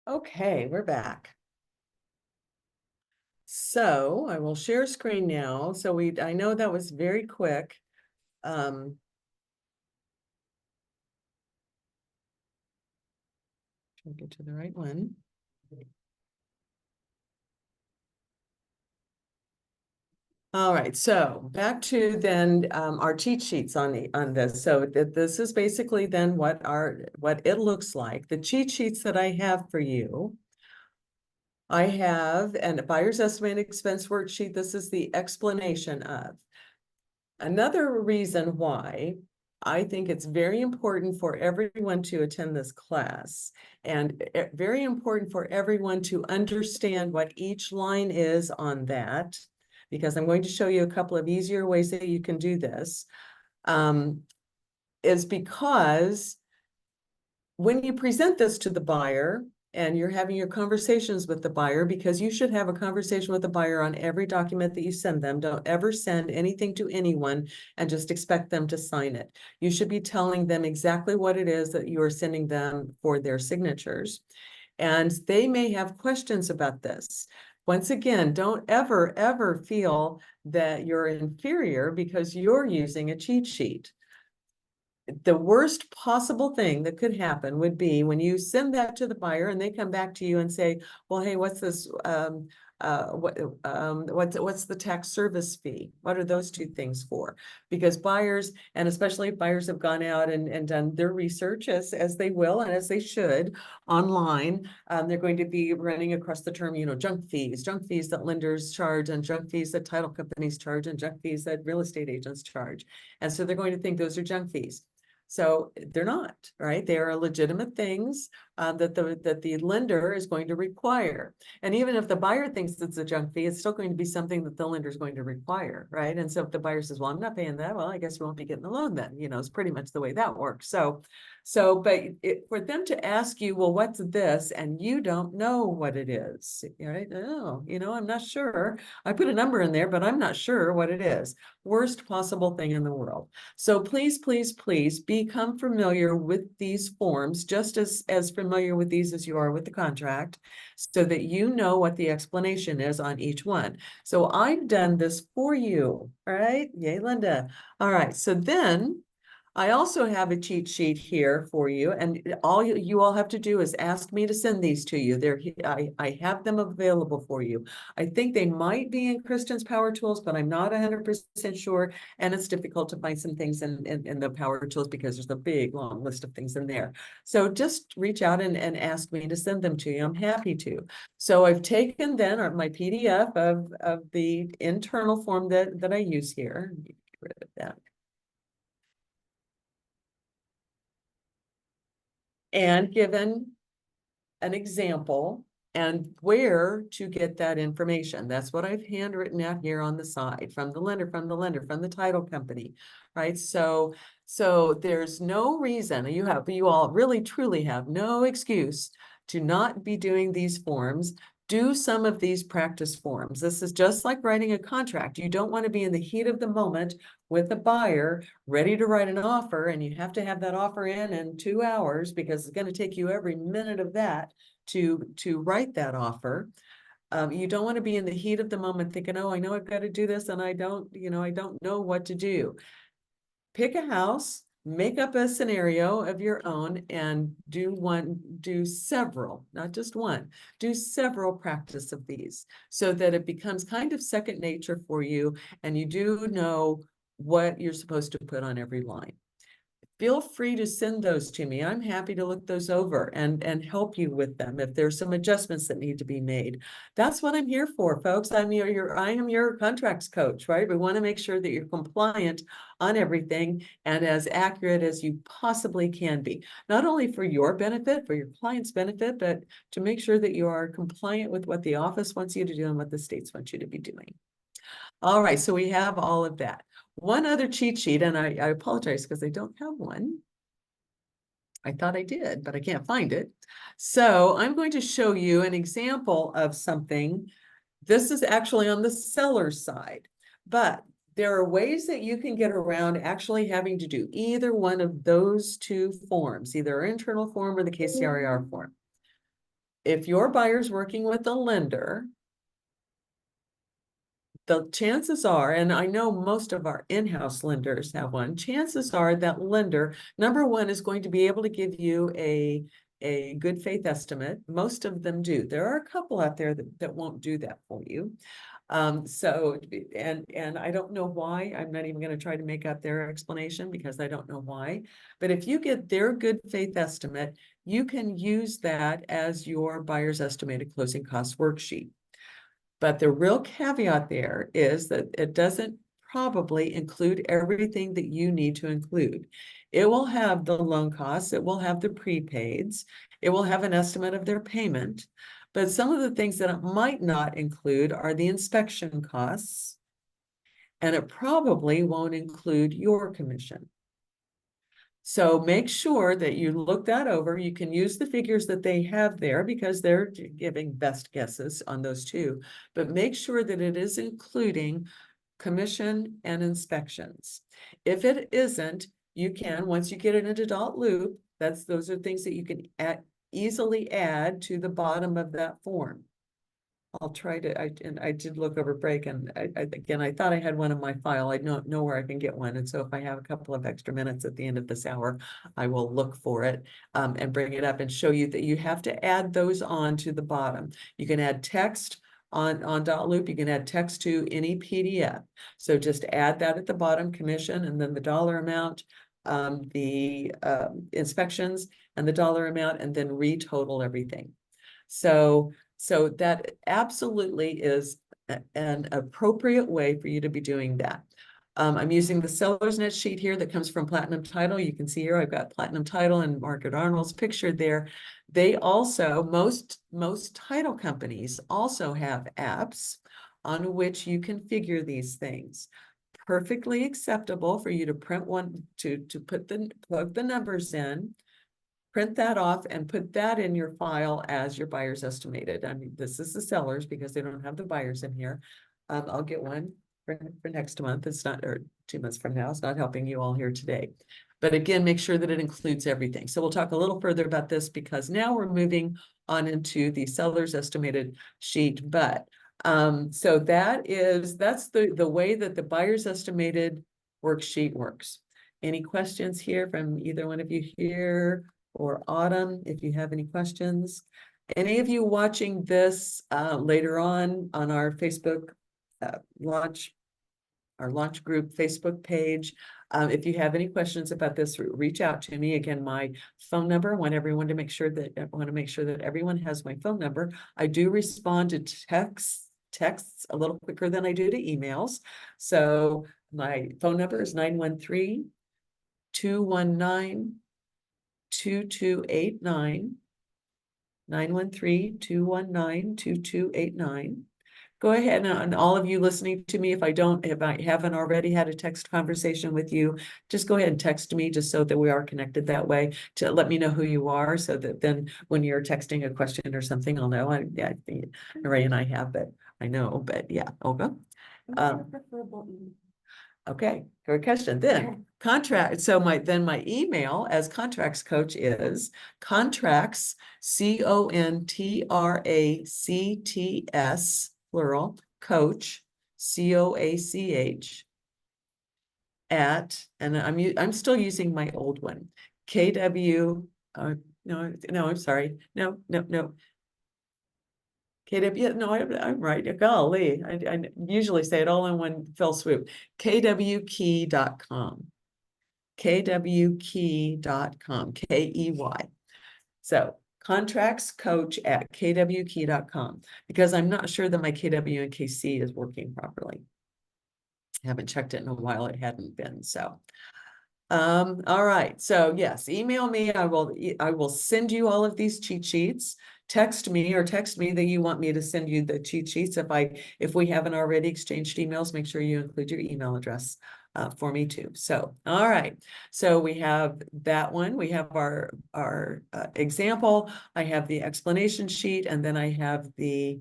Okay, we're back. So I will share screen now. So I know that was very quick. Trying to get to the right one. All right, so back to then our cheat sheets on this. So this is basically then what it looks like. The cheat sheets that I have for you. I have a buyer's estimate expense worksheet. This is the explanation of. Another reason why I think it's very important for everyone to attend this class and very important for everyone to understand what each line is on that, because I'm going to show you a couple of easier ways that you can do this, is because when you present this to the buyer and you're having your conversations with the buyer, because you should have a conversation with the buyer on every document that you send them. Don't ever send anything to anyone and just expect them to sign it. You should be telling them exactly what it is that you are sending them for their signatures. And they may have questions about this. Once again, don't ever feel that you're inferior because you're using a cheat sheet. The worst possible thing that could happen would be when you send that to the buyer and they come back to you and say, well, hey, what's this, what's the tax service fee? What are those two things for? Because buyers, and especially if buyers have gone out and done their research as they will and as they should online, they're going to be running across the term, junk fees that lenders charge and junk fees that title companies charge and junk fees that real estate agents charge. And so they're going to think those are junk fees. So they're not, right? They are legitimate things that the lender is going to require. And even if the buyer thinks it's a junk fee, it's still going to be something that the lender is going to require, right? And so if the buyer says, well, I'm not paying that, well, I guess we won't be getting the loan then, it's pretty much the way that works. But for them to ask you, well, what's this? And you don't know what it is, right? Oh, I'm not sure. I put a number in there, but I'm not sure what it is. Worst possible thing in the world. So please, please, please become familiar with these forms, just as familiar with these as you are with the contract, so that you know what the explanation is on each one. So I've done this for you, all right? Yay, Linda. All right, so then I also have a cheat sheet here for you, and all you all have to do is ask me to send these to you. I have them available for you. I think they might be in Kristen's Power Tools, but I'm not 100% sure, and it's difficult to find some things in the Power Tools because there's a big long list of things in there. So just reach out and ask me to send them to you. I'm happy to. So I've taken then my PDF of the internal form that I use here. Get rid of that. And given an example and where to get that information. That's what I've handwritten out here on the side from the lender, from the title company, right? So there's no reason you all really truly have no excuse to not be doing these forms. Do some of these practice forms. This is just like writing a contract. You don't want to be in the heat of the moment with a buyer ready to write an offer, and you have to have that offer in 2 hours because it's going to take you every minute of that to write that offer. You don't want to be in the heat of the moment thinking, oh, I know I've got to do this and I don't know what to do. Pick a house, make up a scenario of your own, and do several, not just one, do several practice of these so that it becomes kind of second nature for you and you do know what you're supposed to put on every line. Feel free to send those to me. I'm happy to look those over and help you with them if there's some adjustments that need to be made. That's what I'm here for, folks. I am your contracts coach, right? We want to make sure that you're compliant on everything and as accurate as you possibly can be, not only for your benefit, for your client's benefit, but to make sure that you are compliant with what the office wants you to do and what the states want you to be doing. All right, so we have all of that. One other cheat sheet, and I apologize because I don't have one. I thought I did, but I can't find it. So I'm going to show you an example of something. This is actually on the seller side, but there are ways that you can get around actually having to do either one of those two forms, either our internal form or the KCRAR form. if your buyer's working with a lender, the chances are, and I know most of our in-house lenders have one, chances are that lender, number one, is going to be able to give you a good faith estimate. Most of them do. There are a couple out there that won't do that for you. So, and I don't know why. I'm not even going to try to make up their explanation because I don't know why. But if you get their good faith estimate, you can use that as your buyer's estimated closing cost worksheet. But the real caveat there is that it doesn't probably include everything that you need to include. It will have the loan costs, it will have the prepaids, it will have an estimate of their payment. But some of the things that it might not include are the inspection costs, and it probably won't include your commission. So make sure that you look that over. You can use the figures that they have there because they're giving best guesses on those two, but make sure that it is including commission and inspections. If it isn't, you can, once you get it into dot loop, those are things that you can easily add to the bottom of that form. I'll try to, I did look over break, and again, I thought I had one in my file. I don't know where I can get one. And so if I have a couple of extra minutes at the end of this hour, I will look for it and bring it up and show you that you have to add those on to the bottom. You can add text on dot loop. You can add text to any PDF. So just add that at the bottom, commission, and then the dollar amount, the inspections, and the dollar amount, and then retotal everything. So that absolutely is an appropriate way for you to be doing that. I'm using the seller's net sheet here that comes from Platinum Title. You can see here I've got Platinum Title and Margaret Arnold's picture there. They also, most title companies also have apps on which you configure these things. Perfectly acceptable for you to print one, to plug the numbers in, print that off and put that in your file as your buyer's estimated. I mean, this is the sellers because they don't have the buyers in here. I'll get one for next month. It's not, or 2 months from now. It's not helping you all here today. But again, make sure that it includes everything. So we'll talk a little further about this because now we're moving on into the seller's estimated sheet. But so that's the way that the buyer's estimated worksheet works. Any questions here from either one of you here? Or Autumn, if you have any questions. Any of you watching this later on our Facebook launch group Facebook page, if you have any questions about this, reach out to me. Again, my phone number. I want to make sure that everyone has my phone number. I do respond to texts a little quicker than I do to emails. So my phone number is 913-219-2289, 913-219-2289. Go ahead, and all of you listening to me, if I haven't already had a text conversation with you, just go ahead and text me just so that we are connected that way, to let me know who you are, so that then when you're texting a question or something, I'll know. I think Ray and I have, but I know, but yeah, Olga. Okay, good question. Then contract. So my email as contracts coach is contracts, CONTRACTS plural, coach, COACH at, and I'm still using my old one, KW. No, I'm sorry. No. KW, no, I'm right. Golly, I usually say it all in one fell swoop. KWKey.com. KWKey.com. KEY. So contracts coach at KWKey.com, because I'm not sure that my KW and KC is working properly. I haven't checked it in a while. It hadn't been. So all right. So yes, email me. I will send you all of these cheat sheets. Text me that you want me to send you the cheat sheets. If we haven't already exchanged emails, make sure you include your email address for me too. So, all right. So we have that one. We have our example. I have the explanation sheet, and then I have the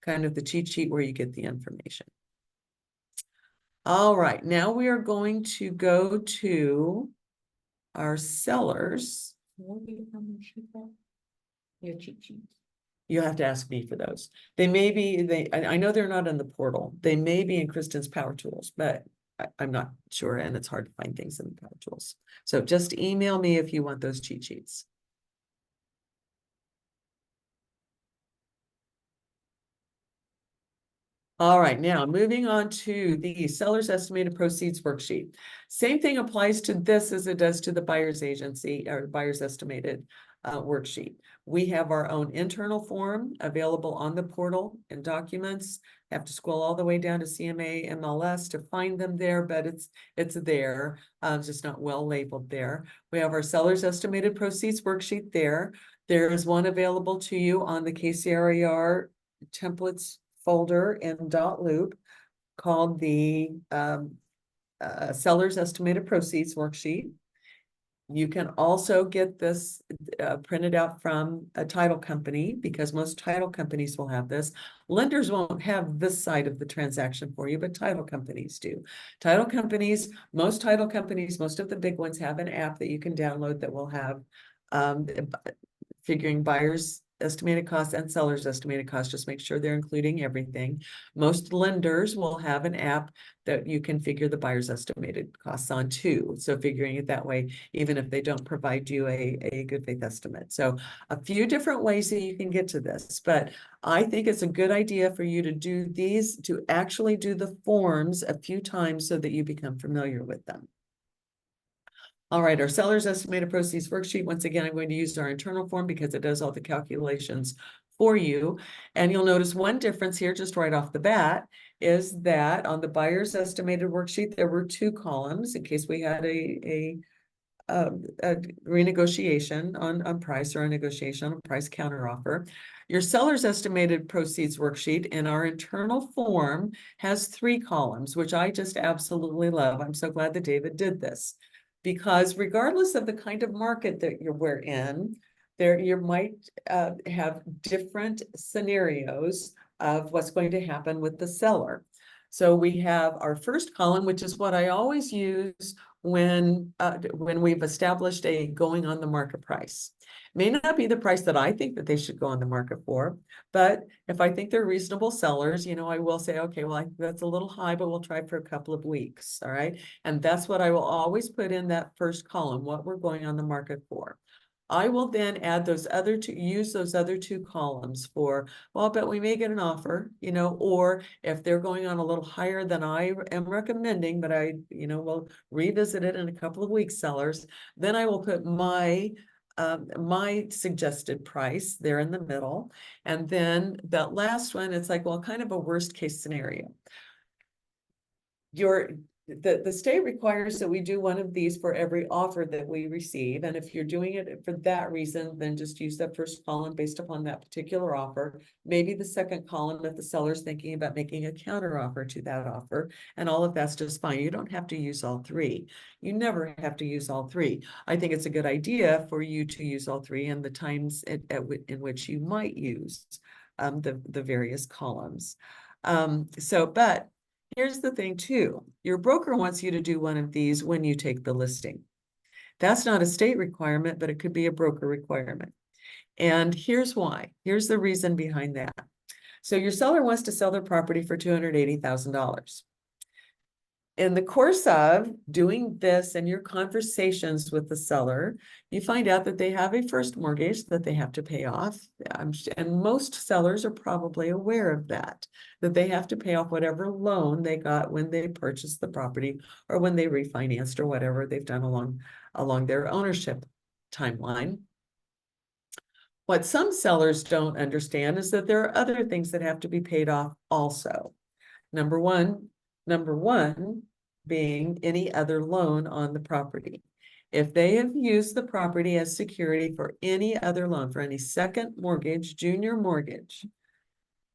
kind of the cheat sheet where you get the information. All right, now we are going to go to our sellers. Your cheat sheet. You have to ask me for those. They may be, I know they're not in the portal. They may be in Kristen's Power Tools, but I'm not sure, and it's hard to find things in the Power Tools. So just email me if you want those cheat sheets. All right, now moving on to the seller's estimated proceeds worksheet. Same thing applies to this as it does to the buyer's agency or buyer's estimated worksheet. We have our own internal form available on the portal and documents. Have to scroll all the way down to CMA MLS to find them there, but it's there. It's just not well labeled there. We have our seller's estimated proceeds worksheet there. There is one available to you on the KCRAR templates folder in .loop called the seller's estimated proceeds worksheet. You can also get this printed out from a title company because most title companies will have this. Lenders won't have this side of the transaction for you, but title companies do. Most title companies, most of the big ones have an app that you can download that will have figuring buyers estimated costs and sellers estimated costs, just make sure they're including everything. Most lenders will have an app that you can figure the buyer's estimated costs on too. So figuring it that way, even if they don't provide you a good faith estimate. So a few different ways that you can get to this, but I think it's a good idea for you to do these, to actually do the forms a few times so that you become familiar with them. All right, our seller's estimated proceeds worksheet. Once again, I'm going to use our internal form because it does all the calculations for you. And you'll notice one difference here just right off the bat is that on the buyer's estimated worksheet, there were 2 columns in case we had a renegotiation on price or a negotiation on price counteroffer. Your seller's estimated proceeds worksheet in our internal form has 3 columns, which I just absolutely love. I'm so glad that David did this. Because regardless of the kind of market that we're in, you might have different scenarios of what's going to happen with the seller. So we have our first column, which is what I always use when we've established a going on the market price. May not be the price that I think that they should go on the market for, but if I think they're reasonable sellers, I will say, okay, well, that's a little high, but we'll try for a couple of weeks, all right? And that's what I will always put in that first column, what we're going on the market for. I will then add use those other 2 columns for, well, but we may get an offer, or if they're going on a little higher than I am recommending, but will revisit it in a couple of weeks, sellers, then I will put my suggested price there in the middle. And then that last one, it's like, well, kind of a worst case scenario. The state requires that we do one of these for every offer that we receive. And if you're doing it for that reason, then just use that first column based upon that particular offer. Maybe the second column if the seller's thinking about making a counter offer to that offer. And all of that's just fine. You don't have to use all 3. You never have to use all 3. I think it's a good idea for you to use all 3 and the times in which you might use the various columns. But here's the thing too, your broker wants you to do one of these when you take the listing. That's not a state requirement, but it could be a broker requirement. And here's why. Here's the reason behind that. So your seller wants to sell their property for $280,000. In the course of doing this and your conversations with the seller, you find out that they have a first mortgage that they have to pay off. And most sellers are probably aware of that they have to pay off whatever loan they got when they purchased the property or when they refinanced or whatever they've done along their ownership timeline. What some sellers don't understand is that there are other things that have to be paid off also. Number one being any other loan on the property. If they have used the property as security for any other loan, for any second mortgage, junior mortgage,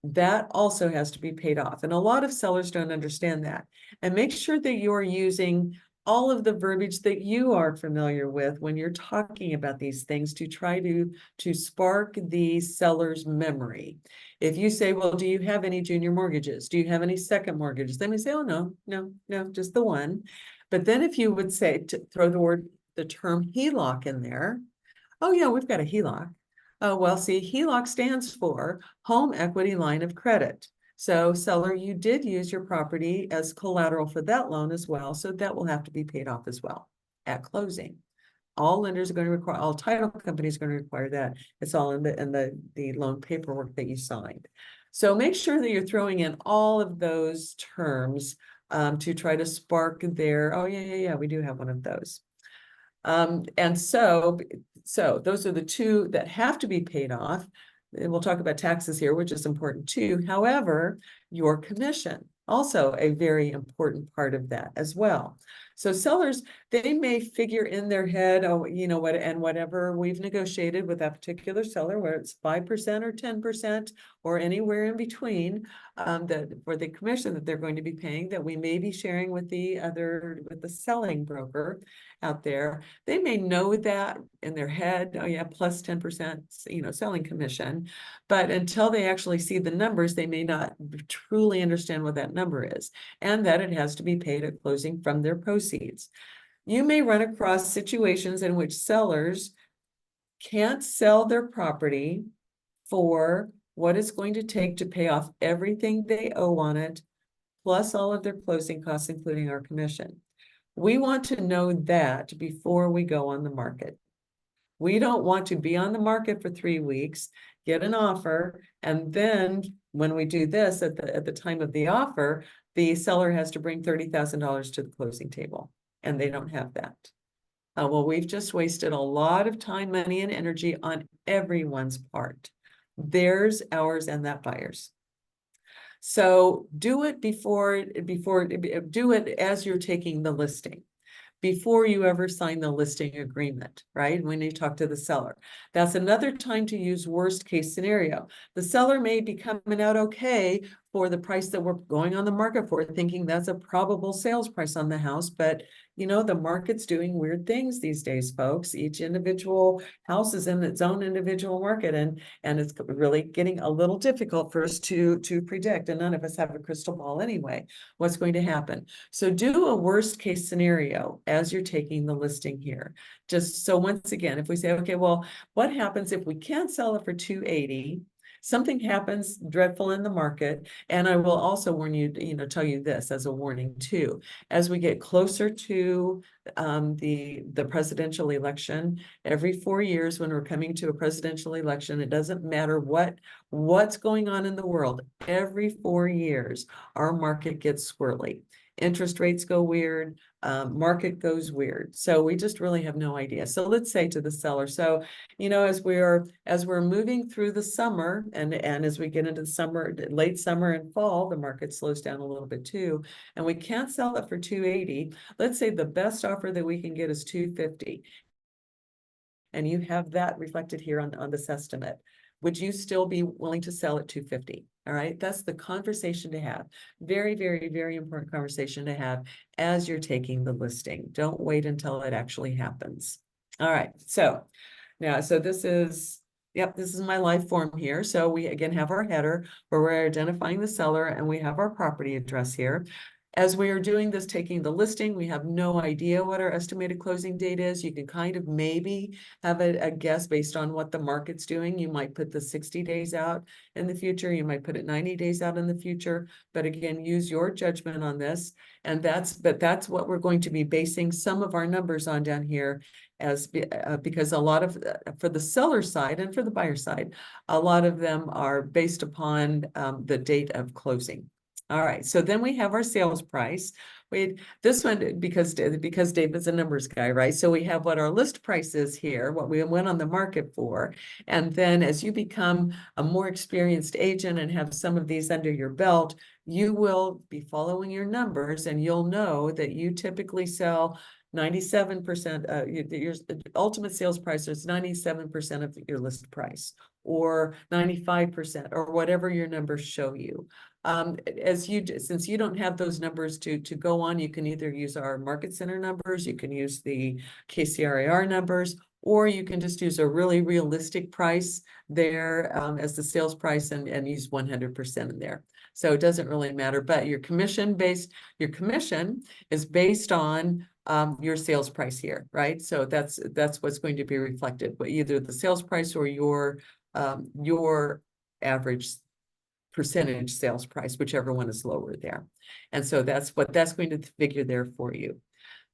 that also has to be paid off. And a lot of sellers don't understand that. And make sure that you're using all of the verbiage that you are familiar with when you're talking about these things to try to spark the seller's memory. If you say, well, do you have any junior mortgages? Do you have any second mortgages? Then we say, oh, no, just the one. But then if you would say, to throw the term HELOC in there, oh yeah, we've got a HELOC. Well, see, HELOC stands for Home Equity Line of Credit. So seller, you did use your property as collateral for that loan as well, so that will have to be paid off as well at closing. All lenders are going to require, all title companies are going to require that. It's all in the loan paperwork that you signed. So make sure that you're throwing in all of those terms to try to spark their, oh yeah, we do have one of those. And so those are the two that have to be paid off. And we'll talk about taxes here, which is important too. However, your commission, also a very important part of that as well. So sellers, they may figure in their head, oh, you know what, and whatever we've negotiated with that particular seller, where it's 5% or 10% or anywhere in between, that for the commission that they're going to be paying, that we may be sharing with with the selling broker out there. They may know that in their head, oh yeah, plus 10%, selling commission. But until they actually see the numbers, they may not truly understand what that number is, and that it has to be paid at closing from their proceeds. You may run across situations in which sellers can't sell their property for what it's going to take to pay off everything they owe on it, plus all of their closing costs, including our commission. We want to know that before we go on the market. We don't want to be on the market for 3 weeks, get an offer, and then when we do this at the time of the offer, the seller has to bring $30,000 to the closing table, and they don't have that. Well, we've just wasted a lot of time, money, and energy on everyone's part. Theirs, ours, and that buyer's. So do it do it as you're taking the listing, before you ever sign the listing agreement, right? When you talk to the seller. That's another time to use worst case scenario. The seller may be coming out okay for the price that we're going on the market for, thinking that's a probable sales price on the house, but the market's doing weird things these days, folks. Each individual house is in its own individual market, and it's really getting a little difficult for us to predict, and none of us have a crystal ball anyway, what's going to happen. So do a worst case scenario as you're taking the listing here. Just so once again, if we say, okay, well, what happens if we can't sell it for $280? Something happens dreadful in the market. And I will also warn you, tell you this as a warning too, as we get closer to the presidential election, every 4 years when we're coming to a presidential election, it doesn't matter what's going on in the world. Every 4 years, our market gets squirrely. Interest rates go weird, market goes weird. So we just really have no idea. So let's say to the seller, so, as we're moving through the summer and as we get into the summer, late summer and fall, the market slows down a little bit too, and we can't sell it for $280. Let's say the best offer that we can get is $250. And you have that reflected here on this estimate. Would you still be willing to sell at $250? All right, that's the conversation to have. Very, very, very important conversation to have as you're taking the listing. Don't wait until it actually happens. All right, so now, this is my live form here. So we again have our header where we're identifying the seller, and we have our property address here. As we are doing this, taking the listing, we have no idea what our estimated closing date is. You can kind of maybe have a guess based on what the market's doing. You might put the 60 days out in the future. You might put it 90 days out in the future. But again, use your judgment on this. And that's what we're going to be basing some of our numbers on down here, because a lot of, for the seller side and for the buyer side, a lot of them are based upon the date of closing. All right, so then we have our sales price. This one, because David's a numbers guy, right? So we have what our list price is here, what we went on the market for. And then as you become a more experienced agent and have some of these under your belt, you will be following your numbers, and you'll know that you typically sell 97%, your ultimate sales price is 97% of your list price, or 95%, or whatever your numbers show you. Since you don't have those numbers to go on, you can either use our market center numbers, you can use the KCRAR numbers, or you can just use a really realistic price there as the sales price and use 100% in there. So it doesn't really matter, but your commission is based on your sales price here, right? So that's what's going to be reflected, but either the sales price or your average percentage sales price, whichever one is lower there. And so that's going to figure there for you.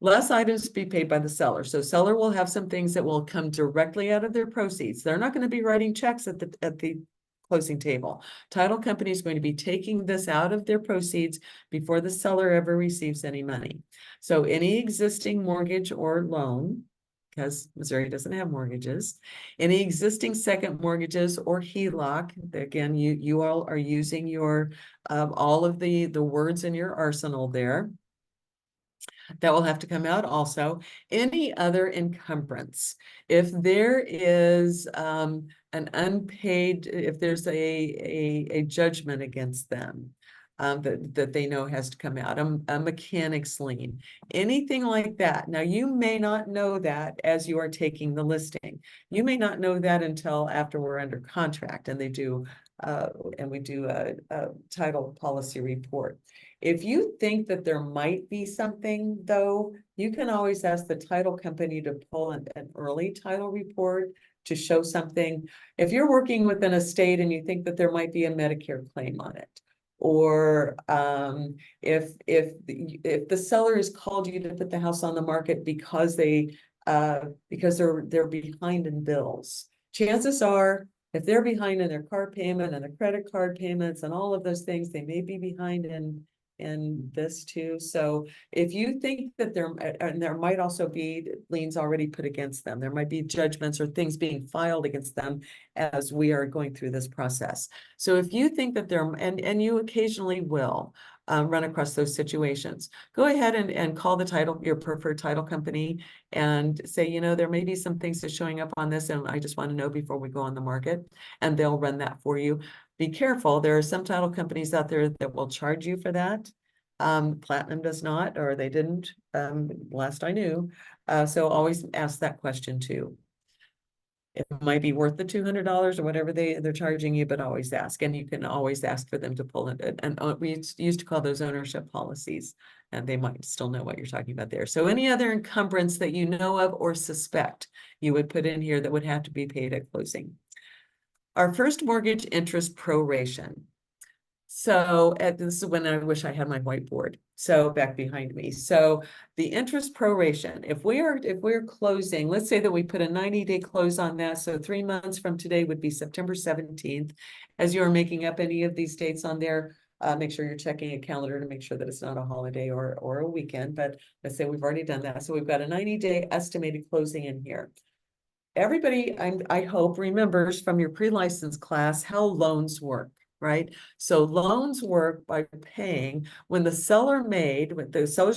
Less items to be paid by the seller. So seller will have some things that will come directly out of their proceeds. They're not going to be writing checks at the closing table. Title company is going to be taking this out of their proceeds before the seller ever receives any money. So any existing mortgage or loan, because Missouri doesn't have mortgages, any existing second mortgages or HELOC, again, you all are using your all of the words in your arsenal there. That will have to come out also. Any other encumbrance, if there is an unpaid, if there's a judgment against them, that they know has to come out, a mechanic's lien, anything like that. Now, you may not know that as you are taking the listing. You may not know that until after we're under contract and they do, and we do a title policy report. If you think that there might be something, though, you can always ask the title company to pull an early title report to show something. If you're working with an estate and you think that there might be a Medicare claim on it, or if the seller has called you to put the house on the market because they're behind in bills, chances are, if they're behind in their car payment and the credit card payments and all of those things, they may be behind in this too. So if you think that there might also be liens already put against them, there might be judgments or things being filed against them as we are going through this process. So if you think that and you occasionally will run across those situations, go ahead and call your preferred title company and say, you know, there may be some things that's showing up on this and I just want to know before we go on the market, and they'll run that for you. Be careful. There are some title companies out there that will charge you for that. Platinum does not, or they didn't, last I knew. So always ask that question too. It might be worth the $200 or whatever they're charging you, but always ask. And you can always ask for them to pull it. And we used to call those ownership policies, and they might still know what you're talking about there. So any other encumbrance that you know of or suspect, you would put in here that would have to be paid at closing. Our first mortgage interest proration. So this is when I wish I had my whiteboard. So back behind me. So the interest proration, if we're closing, let's say that we put a 90-day close on that. So 3 months from today would be September 17th. As you are making up any of these dates on there, make sure you're checking a calendar to make sure that it's not a holiday or a weekend. But let's say we've already done that. So we've got a 90-day estimated closing in here. Everybody, I hope, remembers from your pre-license class how loans work, right? So loans work by paying when the seller's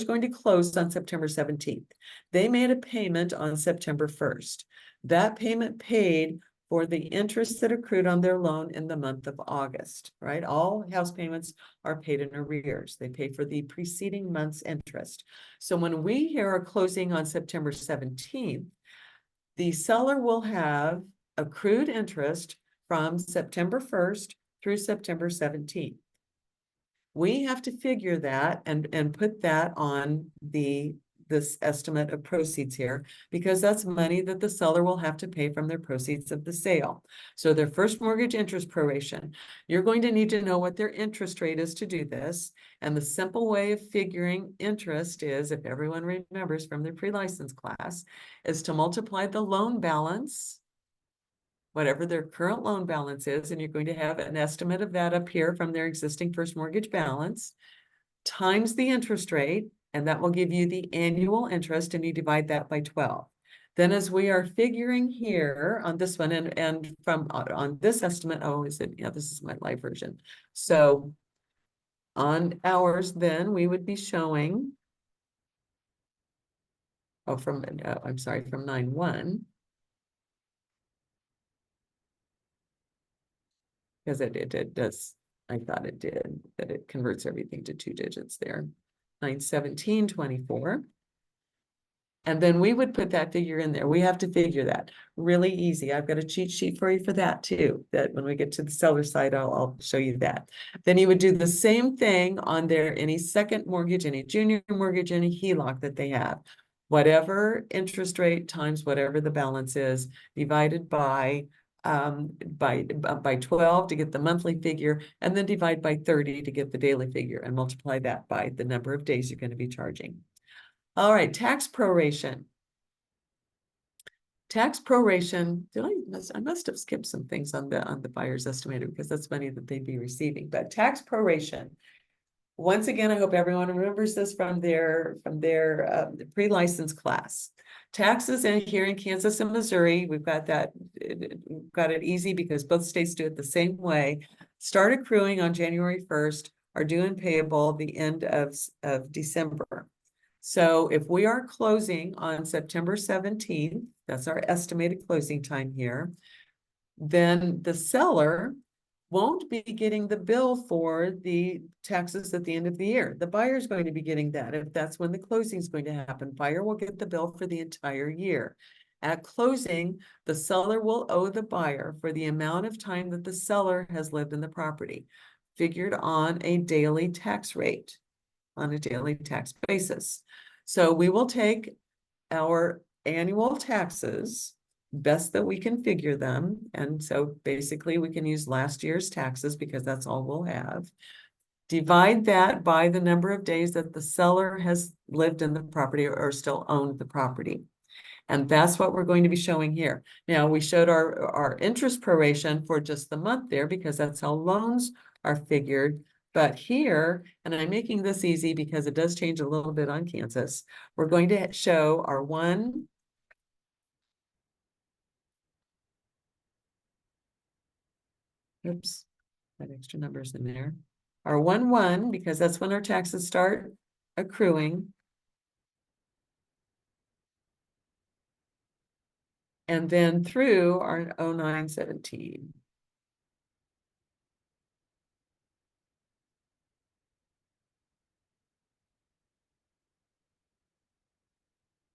going to close on September 17th. They made a payment on September 1st. That payment paid for the interest that accrued on their loan in the month of August, right? All house payments are paid in arrears. They pay for the preceding month's interest. So when we hear a closing on September 17th, the seller will have accrued interest from September 1st through September 17th. We have to figure that and put that on this estimate of proceeds here, because that's money that the seller will have to pay from their proceeds of the sale. So their first mortgage interest proration, you're going to need to know what their interest rate is to do this. And the simple way of figuring interest is, if everyone remembers from their pre-license class, is to multiply the loan balance, whatever their current loan balance is, and you're going to have an estimate of that up here from their existing first mortgage balance, times the interest rate, and that will give you the annual interest, and you divide that by 12. Then as we are figuring here on this one, and from on this estimate, this is my live version. So on ours, then we would be showing, from 9/1. Because it does, I thought it did, that it converts everything to 2 digits there. 9/17/24. And then we would put that figure in there. We have to figure that. Really easy. I've got a cheat sheet for you for that too, that when we get to the seller side, I'll show you that. Then you would do the same thing on any second mortgage, any junior mortgage, any HELOC that they have. whatever interest rate times whatever the balance is, divided by 12 to get the monthly figure, and then divide by 30 to get the daily figure, and multiply that by the number of days you're going to be charging. All right, tax proration. Tax proration, I must have skipped some things on the buyer's estimator, because that's money that they'd be receiving. But tax proration, once again, I hope everyone remembers this from their pre-license class. Taxes here in Kansas and Missouri, we've got it easy because both states do it the same way. Start accruing on January 1st, are due and payable the end of December. So if we are closing on September 17th, that's our estimated closing time here, then the seller won't be getting the bill for the taxes at the end of the year. The buyer is going to be getting that. If that's when the closing is going to happen, buyer will get the bill for the entire year. At closing, the seller will owe the buyer for the amount of time that the seller has lived in the property, figured on a daily tax rate, on a daily tax basis. So we will take our annual taxes, best that we can figure them. And so basically we can use last year's taxes because that's all we'll have. Divide that by the number of days that the seller has lived in the property or still owned the property. And that's what we're going to be showing here. Now, we showed our interest proration for just the month there because that's how loans are figured. But here, and I'm making this easy because it does change a little bit on Kansas, we're going to show our oops, that extra numbers in there. Our 1/1, because that's when our taxes start accruing. And then through our 0917.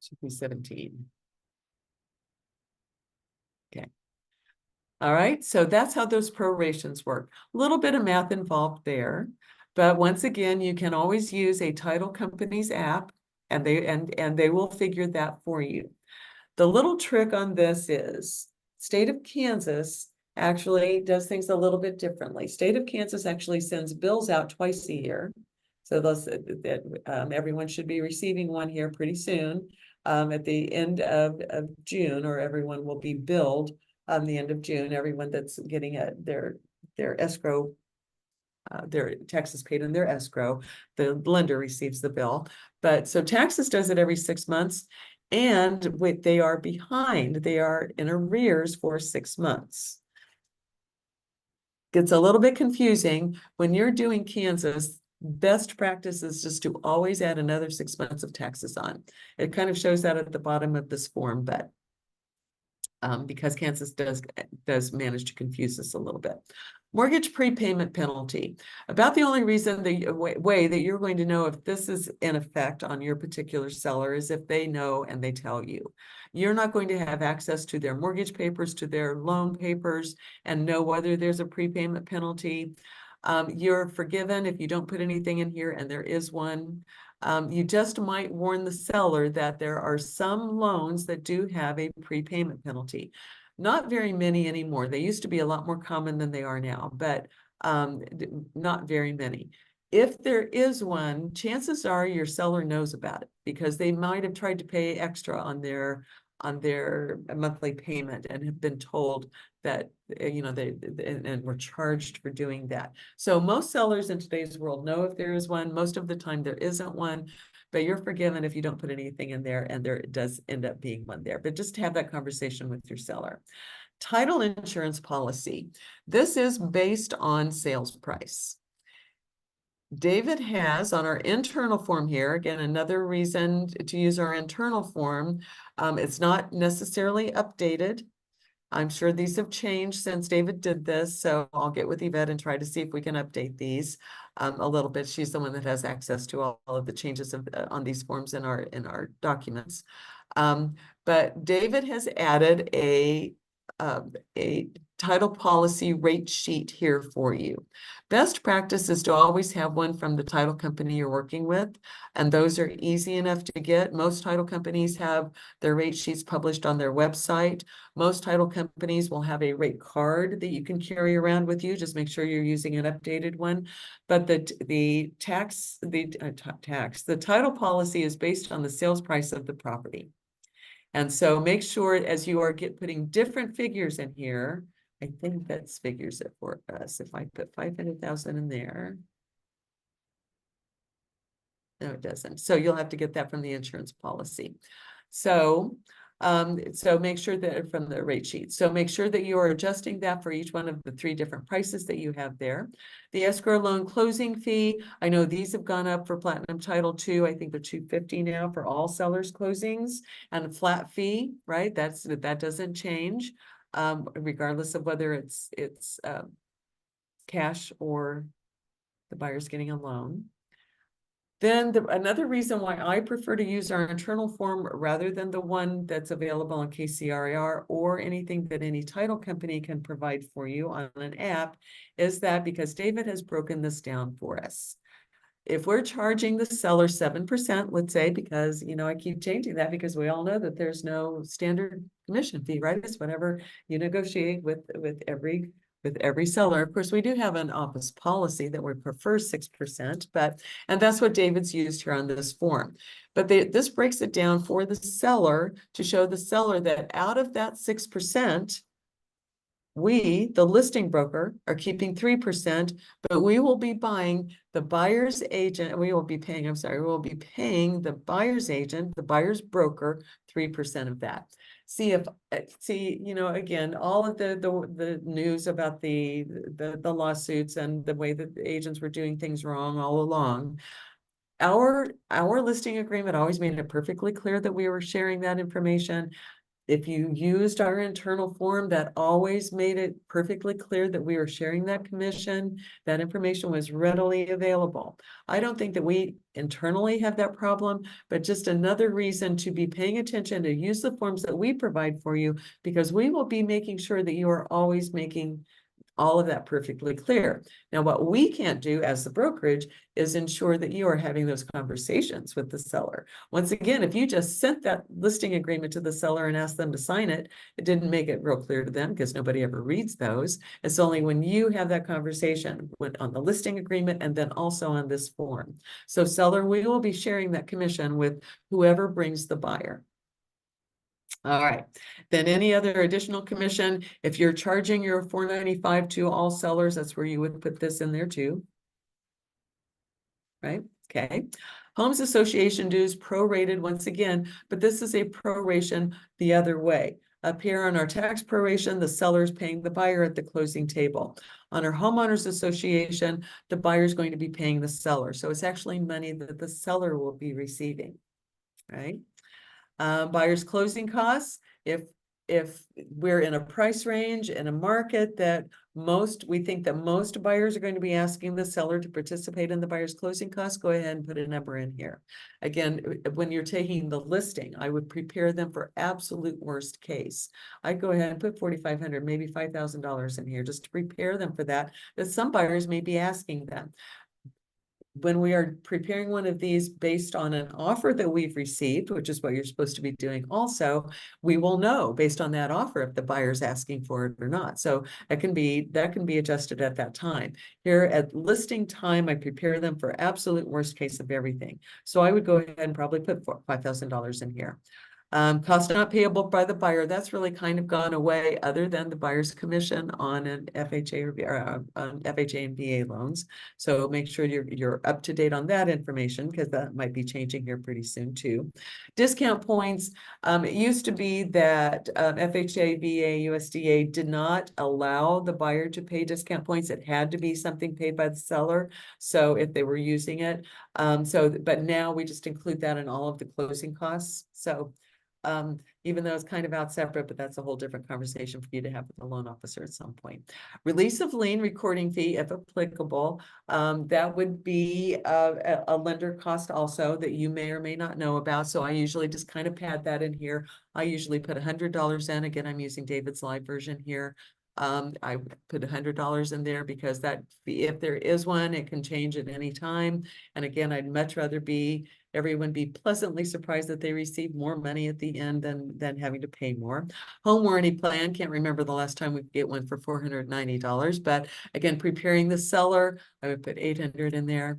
Should be 17. Okay. All right, so that's how those prorations work. A little bit of math involved there, but once again, you can always use a title company's app, and they will figure that for you. The little trick on this is state of Kansas actually does things a little bit differently. State of Kansas actually sends bills out twice a year. So everyone should be receiving one here pretty soon at the end of June, or everyone will be billed on the end of June. Everyone that's getting their escrow, their taxes paid in their escrow, the lender receives the bill. But so taxes does it every 6 months. And they are behind, they are in arrears for 6 months. Gets a little bit confusing when you're doing Kansas. Best practice is just to always add another 6 months of taxes on. It kind of shows that at the bottom of this form, but because Kansas does manage to confuse us a little bit. Mortgage prepayment penalty. About the only reason the way that you're going to know if this is in effect on your particular seller is if they know and they tell you. You're not going to have access to their mortgage papers, to their loan papers, and know whether there's a prepayment penalty. You're forgiven if you don't put anything in here and there is one. You just might warn the seller that there are some loans that do have a prepayment penalty. Not very many anymore. They used to be a lot more common than they are now, but not very many. If there is one, chances are your seller knows about it because they might have tried to pay extra on their monthly payment and have been told that and were charged for doing that. So most sellers in today's world know if there is one. Most of the time there isn't one, but you're forgiven if you don't put anything in there, and there does end up being one there. But just have that conversation with your seller. Title insurance policy. This is based on sales price. David has on our internal form here, again, another reason to use our internal form. It's not necessarily updated. I'm sure these have changed since David did this, so I'll get with Yvette and try to see if we can update these a little bit. She's the one that has access to all of the changes on these forms in our documents. But David has added a title policy rate sheet here for you. Best practice is to always have one from the title company you're working with, and those are easy enough to get. Most title companies have their rate sheets published on their website. Most title companies will have a rate card that you can carry around with you. Just make sure you're using an updated one. But the title policy is based on the sales price of the property. And so make sure as you are putting different figures in here, I think that's figures it for us. If I put 500,000 in there. No, it doesn't. So you'll have to get that from the insurance policy. So make sure that from the rate sheet. So make sure that you are adjusting that for each one of the 3 different prices that you have there. The escrow loan closing fee, I know these have gone up for Platinum Title 2. I think they're $250 now for all sellers closings, and a flat fee, right? That doesn't change, regardless of whether it's cash or the buyer's getting a loan. Then another reason why I prefer to use our internal form rather than the one that's available on KCRAR or anything that any title company can provide for you on an app is that because David has broken this down for us. If we're charging the seller 7%, let's say, because, I keep changing that because we all know that there's no standard commission fee, right? It's whatever you negotiate with every seller. Of course, we do have an office policy that we prefer 6%, and that's what David's used here on this form. But this breaks it down for the seller to show the seller that out of that 6%, we, the listing broker, are keeping 3%, but we will be buying the buyer's agent, we will be paying the buyer's agent, the buyer's broker, 3% of that. Again, all of the news about the lawsuits and the way that the agents were doing things wrong all along. Our listing agreement always made it perfectly clear that we were sharing that information. If you used our internal form, that always made it perfectly clear that we were sharing that commission. That information was readily available. I don't think that we internally have that problem, but just another reason to be paying attention to use the forms that we provide for you, because we will be making sure that you are always making all of that perfectly clear. Now, what we can't do as the brokerage is ensure that you are having those conversations with the seller. Once again, if you just sent that listing agreement to the seller and asked them to sign it, it didn't make it real clear to them because nobody ever reads those. It's only when you have that conversation on the listing agreement and then also on this form. So seller, we will be sharing that commission with whoever brings the buyer. All right, then any other additional commission, if you're charging your $495 to all sellers, that's where you would put this in there too. Right, okay. Homes Association dues prorated once again, but this is a proration the other way. Up here on our tax proration, the seller is paying the buyer at the closing table. On our Homeowners Association, the buyer is going to be paying the seller. So it's actually money that the seller will be receiving, right? Buyer's closing costs, if we're in a price range in a market that we think that most buyers are going to be asking the seller to participate in the buyer's closing costs, go ahead and put a number in here. Again, when you're taking the listing, I would prepare them for absolute worst case. I'd go ahead and put $4,500, maybe $5,000 in here just to prepare them for that, because some buyers may be asking them. When we are preparing one of these based on an offer that we've received, which is what you're supposed to be doing also, we will know based on that offer if the buyer's asking for it or not. So that can be adjusted at that time. Here at listing time, I prepare them for absolute worst case of everything. So I would go ahead and probably put $5,000 in here. Cost not payable by the buyer, that's really kind of gone away other than the buyer's commission on an FHA or FHA and VA loans. So make sure you're up to date on that information because that might be changing here pretty soon too. Discount points, it used to be that FHA, VA, USDA did not allow the buyer to pay discount points. It had to be something paid by the seller. So if they were using it, but now we just include that in all of the closing costs. So even though it's kind of out separate, but that's a whole different conversation for you to have with the loan officer at some point. Release of lien recording fee, if applicable, that would be a lender cost also that you may or may not know about. So I usually just kind of pad that in here. I usually put $100 in. Again, I'm using David's live version here. I put $100 in there because that if there is one, it can change at any time. And again, I'd much rather everyone be pleasantly surprised that they receive more money at the end than having to pay more. Home warranty plan, can't remember the last time we get one for $490, but again, preparing the seller, I would put 800 in there.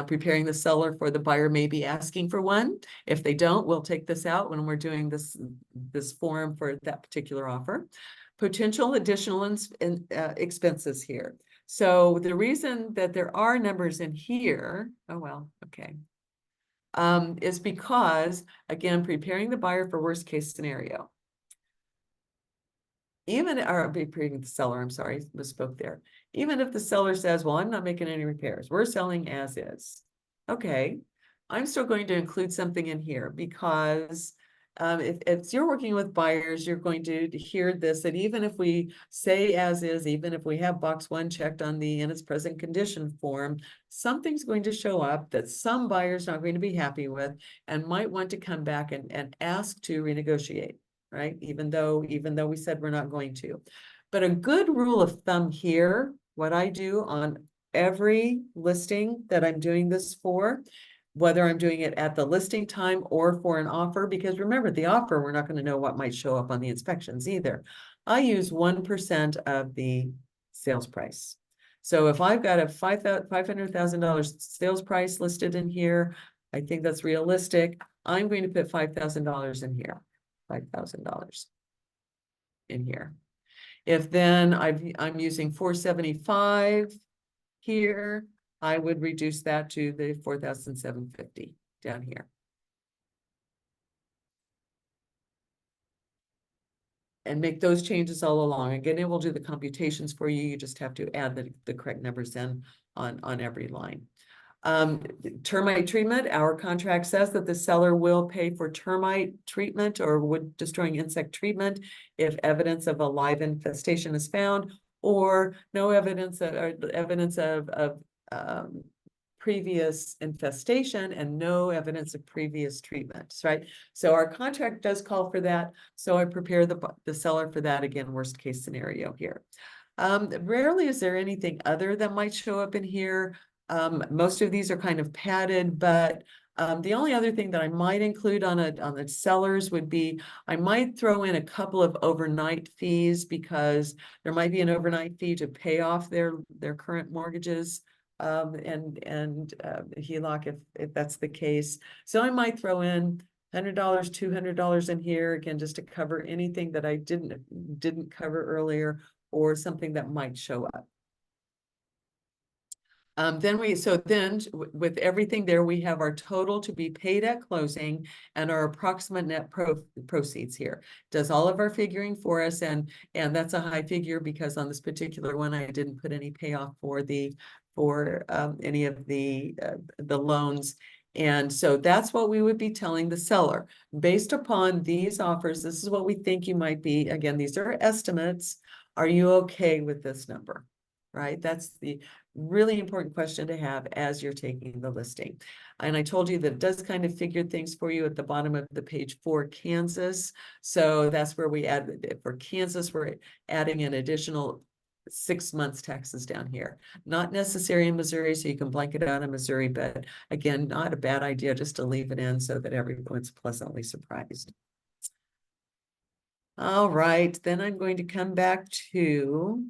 Preparing the seller for the buyer may be asking for one. If they don't, we'll take this out when we're doing this form for that particular offer. Potential additional expenses here. So the reason that there are numbers in here, oh well, okay, is because, again, preparing the buyer for worst case scenario. Or preparing the seller, I'm sorry, misspoke there. Even if the seller says, well, I'm not making any repairs, we're selling as is. Okay, I'm still going to include something in here because if you're working with buyers, you're going to hear this, that even if we say as is, even if we have box 1 checked on the in its present condition form, something's going to show up that some buyers are not going to be happy with and might want to come back and ask to renegotiate, right? Even though we said we're not going to. But a good rule of thumb here, what I do on every listing that I'm doing this for, whether I'm doing it at the listing time or for an offer, because remember, the offer, we're not going to know what might show up on the inspections either. I use 1% of the sales price. So if I've got a $500,000 sales price listed in here, I think that's realistic. I'm going to put $5,000 in here, $5,000 in here. If then I'm using 475 here, I would reduce that to the 4,750 down here. And make those changes all along. Again, it will do the computations for you. You just have to add the correct numbers in on every line. Termite treatment, our contract says that the seller will pay for termite treatment or wood destroying insect treatment if evidence of a live infestation is found, or no evidence of previous infestation and no evidence of previous treatments, right? So our contract does call for that. So I prepare the seller for that, again, worst case scenario here. Rarely is there anything other that might show up in here. Most of these are kind of padded, but the only other thing that I might include on the sellers would be, I might throw in a couple of overnight fees because there might be an overnight fee to pay off their current mortgages and HELOC if that's the case. So I might throw in $100, $200 in here, again, just to cover anything that I didn't cover earlier or something that might show up. Then with everything there, we have our total to be paid at closing and our approximate net proceeds here. Does all of our figuring for us, and that's a high figure because on this particular one, I didn't put any payoff for any of the loans. And so that's what we would be telling the seller. Based upon these offers, this is what we think you might be. Again, these are estimates. Are you okay with this number? Right? That's the really important question to have as you're taking the listing. And I told you that it does kind of figure things for you at the bottom of the page for Kansas. So that's where we add, for Kansas, we're adding an additional 6 months taxes down here. Not necessary in Missouri, so you can blanket out in Missouri, but again, not a bad idea just to leave it in so that everyone's pleasantly surprised. All right, then I'm going to come back to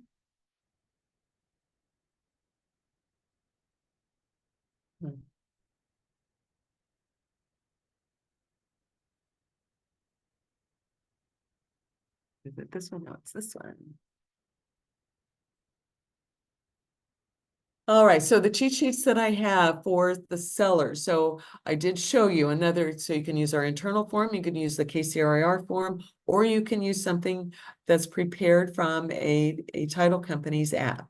is it this one? No, it's this one. All right, so the cheat sheets that I have for the seller. So I did show you another, so you can use our internal form, you can use the KCRIR form, or you can use something that's prepared from a title company's app.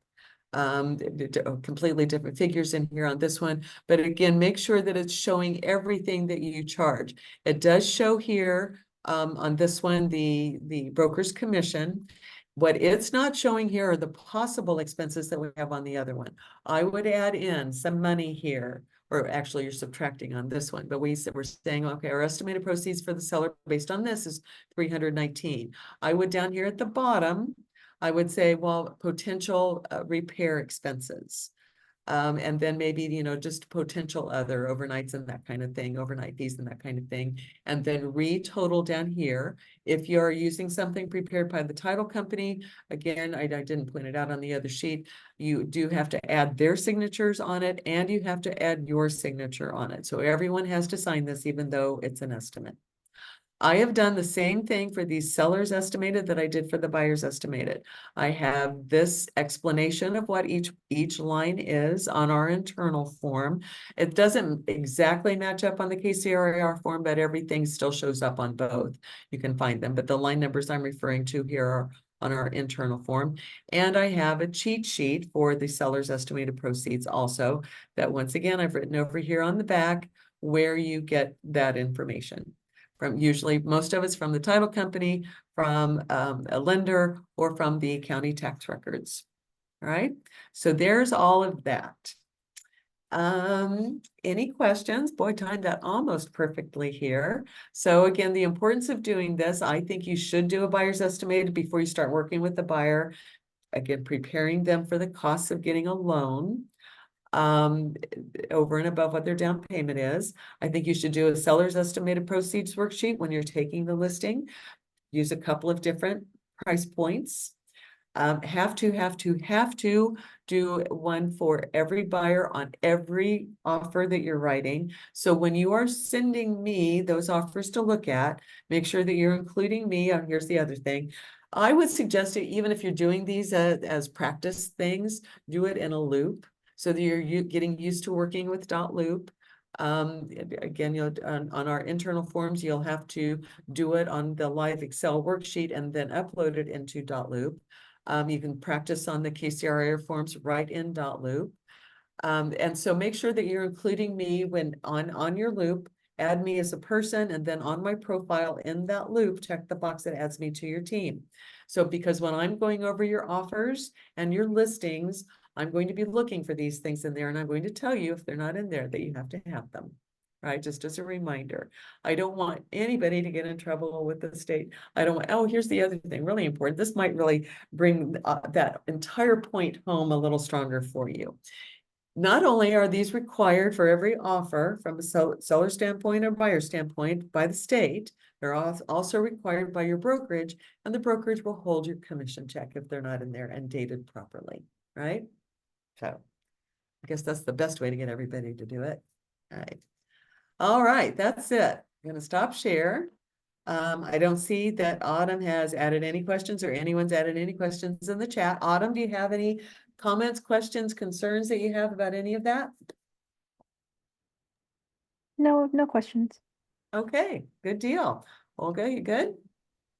Completely different figures in here on this one, but again, make sure that it's showing everything that you charge. It does show here on this one, the broker's commission. What it's not showing here are the possible expenses that we have on the other one. I would add in some money here, or actually you're subtracting on this one, but we're saying, okay, our estimated proceeds for the seller based on this is 319. I would down here at the bottom, I would say, well, potential repair expenses. And then maybe, you know, just potential other overnights and that kind of thing, overnight fees and that kind of thing. And then re-total down here. If you're using something prepared by the title company, again, I didn't point it out on the other sheet. You do have to add their signatures on it and you have to add your signature on it. So everyone has to sign this, even though it's an estimate. I have done the same thing for these sellers estimated that I did for the buyers estimated. I have this explanation of what each line is on our internal form. It doesn't exactly match up on the KCRAR form, but everything still shows up on both. You can find them, but the line numbers I'm referring to here are on our internal form. And I have a cheat sheet for the seller's estimated proceeds also, that once again, I've written over here on the back where you get that information. From usually, most of it's from the title company, from a lender, or from the county tax records. All right, so there's all of that. Any questions? Boy, timed that almost perfectly here. So again, the importance of doing this, I think you should do a buyer's estimated before you start working with the buyer. Again, preparing them for the costs of getting a loan over and above what their down payment is. I think you should do a seller's estimated proceeds worksheet when you're taking the listing. Use a couple of different price points. Have to do one for every buyer on every offer that you're writing. So when you are sending me those offers to look at, make sure that you're including me. Here's the other thing. I would suggest that even if you're doing these as practice things, do it in a loop so that you're getting used to working with dot loop. Again, on our internal forms, you'll have to do it on the live Excel worksheet and then upload it into dot loop. You can practice on the KCRA forms right in dot loop. And so make sure that you're including me when on your loop, add me as a person, and then on my profile in that loop, check the box that adds me to your team. So because when I'm going over your offers and your listings, I'm going to be looking for these things in there, and I'm going to tell you if they're not in there that you have to have them. Right, just as a reminder. I don't want anybody to get in trouble with the state. I don't want, oh, here's the other thing, really important. This might really bring that entire point home a little stronger for you. Not only are these required for every offer from a seller standpoint or buyer standpoint by the state, they're also required by your brokerage, and the brokerage will hold your commission check if they're not in there and dated properly, right? So I guess that's the best way to get everybody to do it. All right, that's it. I'm gonna stop share. I don't see that Autumn has added any questions or anyone's added any questions in the chat. Autumn, do you have any comments, questions, concerns that you have about any of that? No, no questions. Okay, good deal. Olga, you good?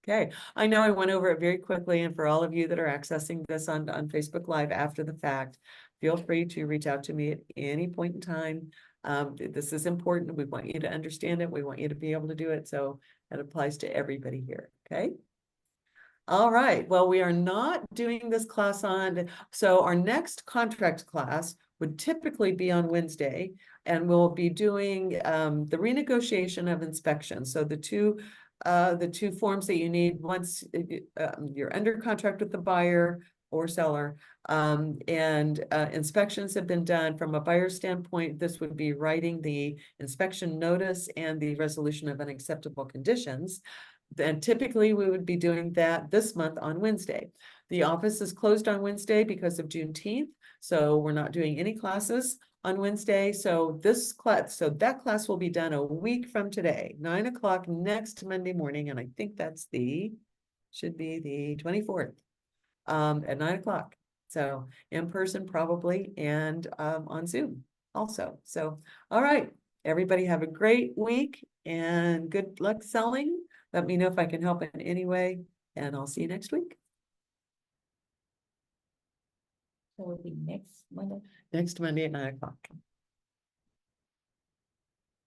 Okay, I know I went over it very quickly, and for all of you that are accessing this on Facebook Live after the fact, feel free to reach out to me at any point in time. This is important. We want you to understand it. We want you to be able to do it. So that applies to everybody here, okay? All right, well, we are not doing this class on, so our next contract class would typically be on Wednesday, and we'll be doing the renegotiation of inspection. So the two forms that you need once you're under contract with the buyer or seller, and inspections have been done. From a buyer standpoint, this would be writing the inspection notice and the resolution of unacceptable conditions. Then typically we would be doing that this month on Wednesday. The office is closed on Wednesday because of Juneteenth, so we're not doing any classes on Wednesday. So that class will be done a week from today, 9 o'clock next Monday morning, and I think that's should be the 24th at 9 o'clock. So in person probably, and on Zoom also. So, all right, everybody have a great week and good luck selling. Let me know if I can help in any way, and I'll see you next week. So it'll be next Monday. Next Monday at 9 o'clock.